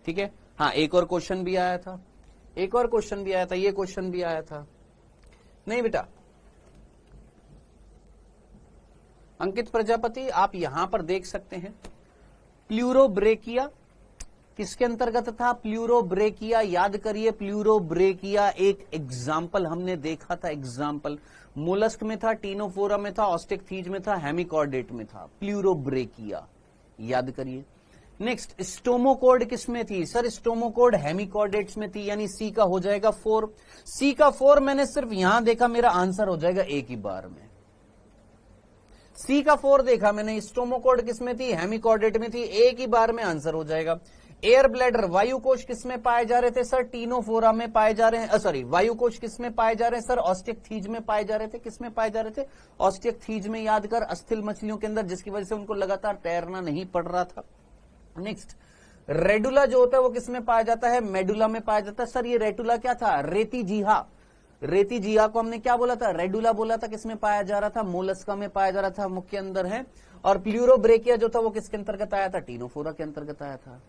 ठीक है, हाँ एक और क्वेश्चन भी आया था, ये क्वेश्चन भी आया था। नहीं बेटा, अंकित प्रजापति आप यहां पर देख सकते हैं, प्लूरोब्रेकिया किसके अंतर्गत था, प्लूरोब्रेकिया। याद करिए, प्लूरोब्रेकिया एक एग्जाम्पल हमने देखा था, एग्जाम्पल मोलस्क में था, टीनोफोरा में था, ऑस्टेकथीज में था, हेमिकॉर्डेट में था, प्लूरोब्रेकिया, याद करिए। नेक्स्ट स्टोमोकोड किसमें थी, सर स्टोमोकोड हेमिकॉर्डेट्स में थी, यानी सी का हो जाएगा 4। सी का 4 मैंने सिर्फ यहां देखा, मेरा आंसर हो जाएगा एक ही बार में। सी का 4 देखा मैंने, स्टोमोकोड किसमें थी, हेमिकॉर्डेट में थी, एक ही बार में आंसर हो जाएगा। एयर ब्लैडर वायु कोश किसमें पाए जा रहे थे, सर टीनोफोरा में पाए जा रहे हैं, सॉरी वायु कोश किसमें पाए जा रहे हैं, सर ऑस्टेकथीज में पाए जा रहे थे। किसमें पाए जा रहे थे, ऑस्टेकथीज में, याद कर, अस्थिल मछलियों के अंदर, जिसकी वजह से उनको लगातार तैरना नहीं पड़ रहा था। नेक्स्ट रेडुला जो होता है वो किसमें पाया जाता है, मेडुला में पाया जाता है। सर ये रेटुला क्या था, रेती जीहा, रेती जीहा को हमने क्या बोला था, रेडुला बोला था। किसमें पाया जा रहा था, मोलस्का में पाया जा रहा था, मुख्य अंदर है। और प्लूरोब्रेकिया जो था वो किसके अंतर्गत आया था, टीनोफोरा के अंतर्गत आया था।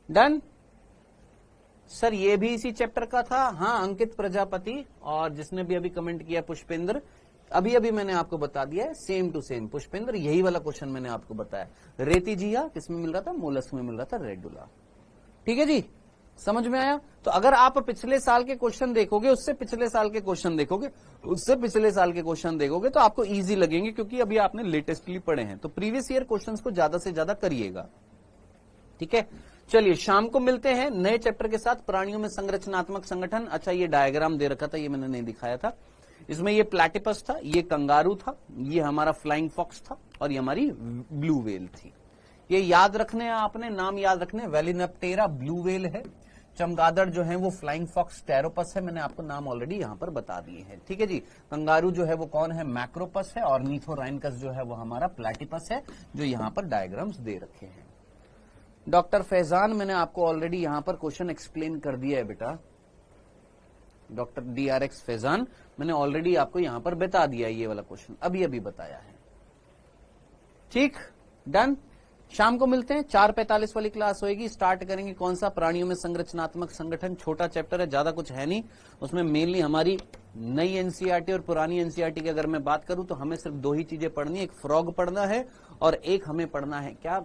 डन सर, ये भी इसी चैप्टर का था। हाँ अंकित प्रजापति, और जिसने भी अभी कमेंट किया पुष्पेंद्र, अभी अभी मैंने आपको बता दिया है, सेम टू सेम पुष्पेंद्र, यही वाला क्वेश्चन मैंने आपको बताया। रेती जीहा किसमें मिल रहा था, मोलस्क में मिल रहा था, रेडुला। ठीक है जी, समझ में आया। तो अगर आप पिछले साल के क्वेश्चन देखोगे, उससे पिछले साल के क्वेश्चन देखोगे, उससे पिछले साल के क्वेश्चन देखोगे, तो आपको इजी लगेंगे, क्योंकि अभी आपने लेटेस्टली पढ़े हैं। तो प्रीवियस ईयर क्वेश्चंस को ज्यादा से ज्यादा करिएगा, ठीक है। चलिए शाम को मिलते हैं नए चैप्टर के साथ, प्राणियों में संरचनात्मक संगठन। अच्छा ये डायग्राम दे रखा था, ये मैंने नहीं दिखाया था। इसमें ये प्लैटिपस था, ये कंगारू था, ये हमारा फ्लाइंग फॉक्स था, और ये हमारी ब्लू वेल थी। ये याद रखने हैं आपने, नाम याद रखने, वेलिनप्टेरा ब्लू वेल है, चमगादड़ जो है वो फ्लाइंग फॉक्स टेरोपस है, मैंने आपको नाम ऑलरेडी यहां पर बता दिए हैं, ठीक है जी। कंगारू जो है वो कौन है, मैक्रोपस है, और नीथोराइनकस जो है वो हमारा प्लैटिपस है, जो यहां पर डायग्राम्स दे रखे हैं। डॉक्टर फैजान, मैंने आपको ऑलरेडी यहां पर क्वेश्चन एक्सप्लेन कर दिया है बेटा, डॉक्टर DRX फैजान, मैंने ऑलरेडी आपको यहां पर बता दिया है, ये वाला क्वेश्चन अभी अभी बताया है, ठीक। डन, शाम को मिलते हैं, 4:45 वाली क्लास होगी। स्टार्ट करेंगे कौन सा, प्राणियों में संरचनात्मक संगठन। छोटा चैप्टर है, ज्यादा कुछ है नहीं उसमें। मेनली हमारी नई एनसीईआरटी और पुरानी एनसीईआरटी की अगर मैं बात करूं तो हमें सिर्फ दो ही चीजें पढ़नी है, एक फ्रॉग पढ़ना है और एक हमें पढ़ना है क्या,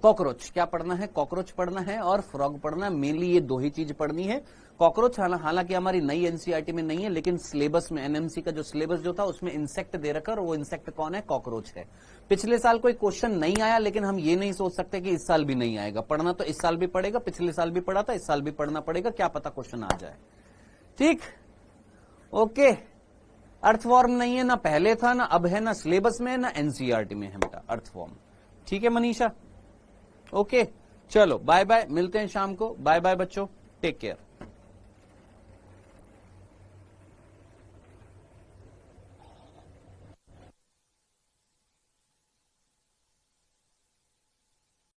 कॉकरोच। क्या पढ़ना है, कॉकरोच पढ़ना है और फ्रॉग पढ़ना है। मेनली ये दो ही चीज पढ़नी है। कॉकरोच हालांकि हमारी नई एनसीईआरटी में नहीं है, लेकिन सिलेबस में एनएमसी का जो सिलेबस जो था उसमें इंसेक्ट दे रखा, और वो इंसेक्ट कौन है, कॉकरोच है। पिछले साल कोई क्वेश्चन नहीं आया, लेकिन हम ये नहीं सोच सकते कि इस साल भी नहीं आएगा। पढ़ना तो इस साल भी पड़ेगा, पिछले साल भी पढ़ा था, इस साल भी पढ़ना पड़ेगा, क्या पता क्वेश्चन आ जाए। ठीक, ओके। अर्थवॉर्म नहीं है, ना पहले था, ना अब है, ना सिलेबस में, ना एनसीईआरटी में है बेटा अर्थवॉर्म। ठीक है मनीषा, ओके। चलो बाय बाय, मिलते हैं शाम को। बाय बाय बच्चों, टेक केयर।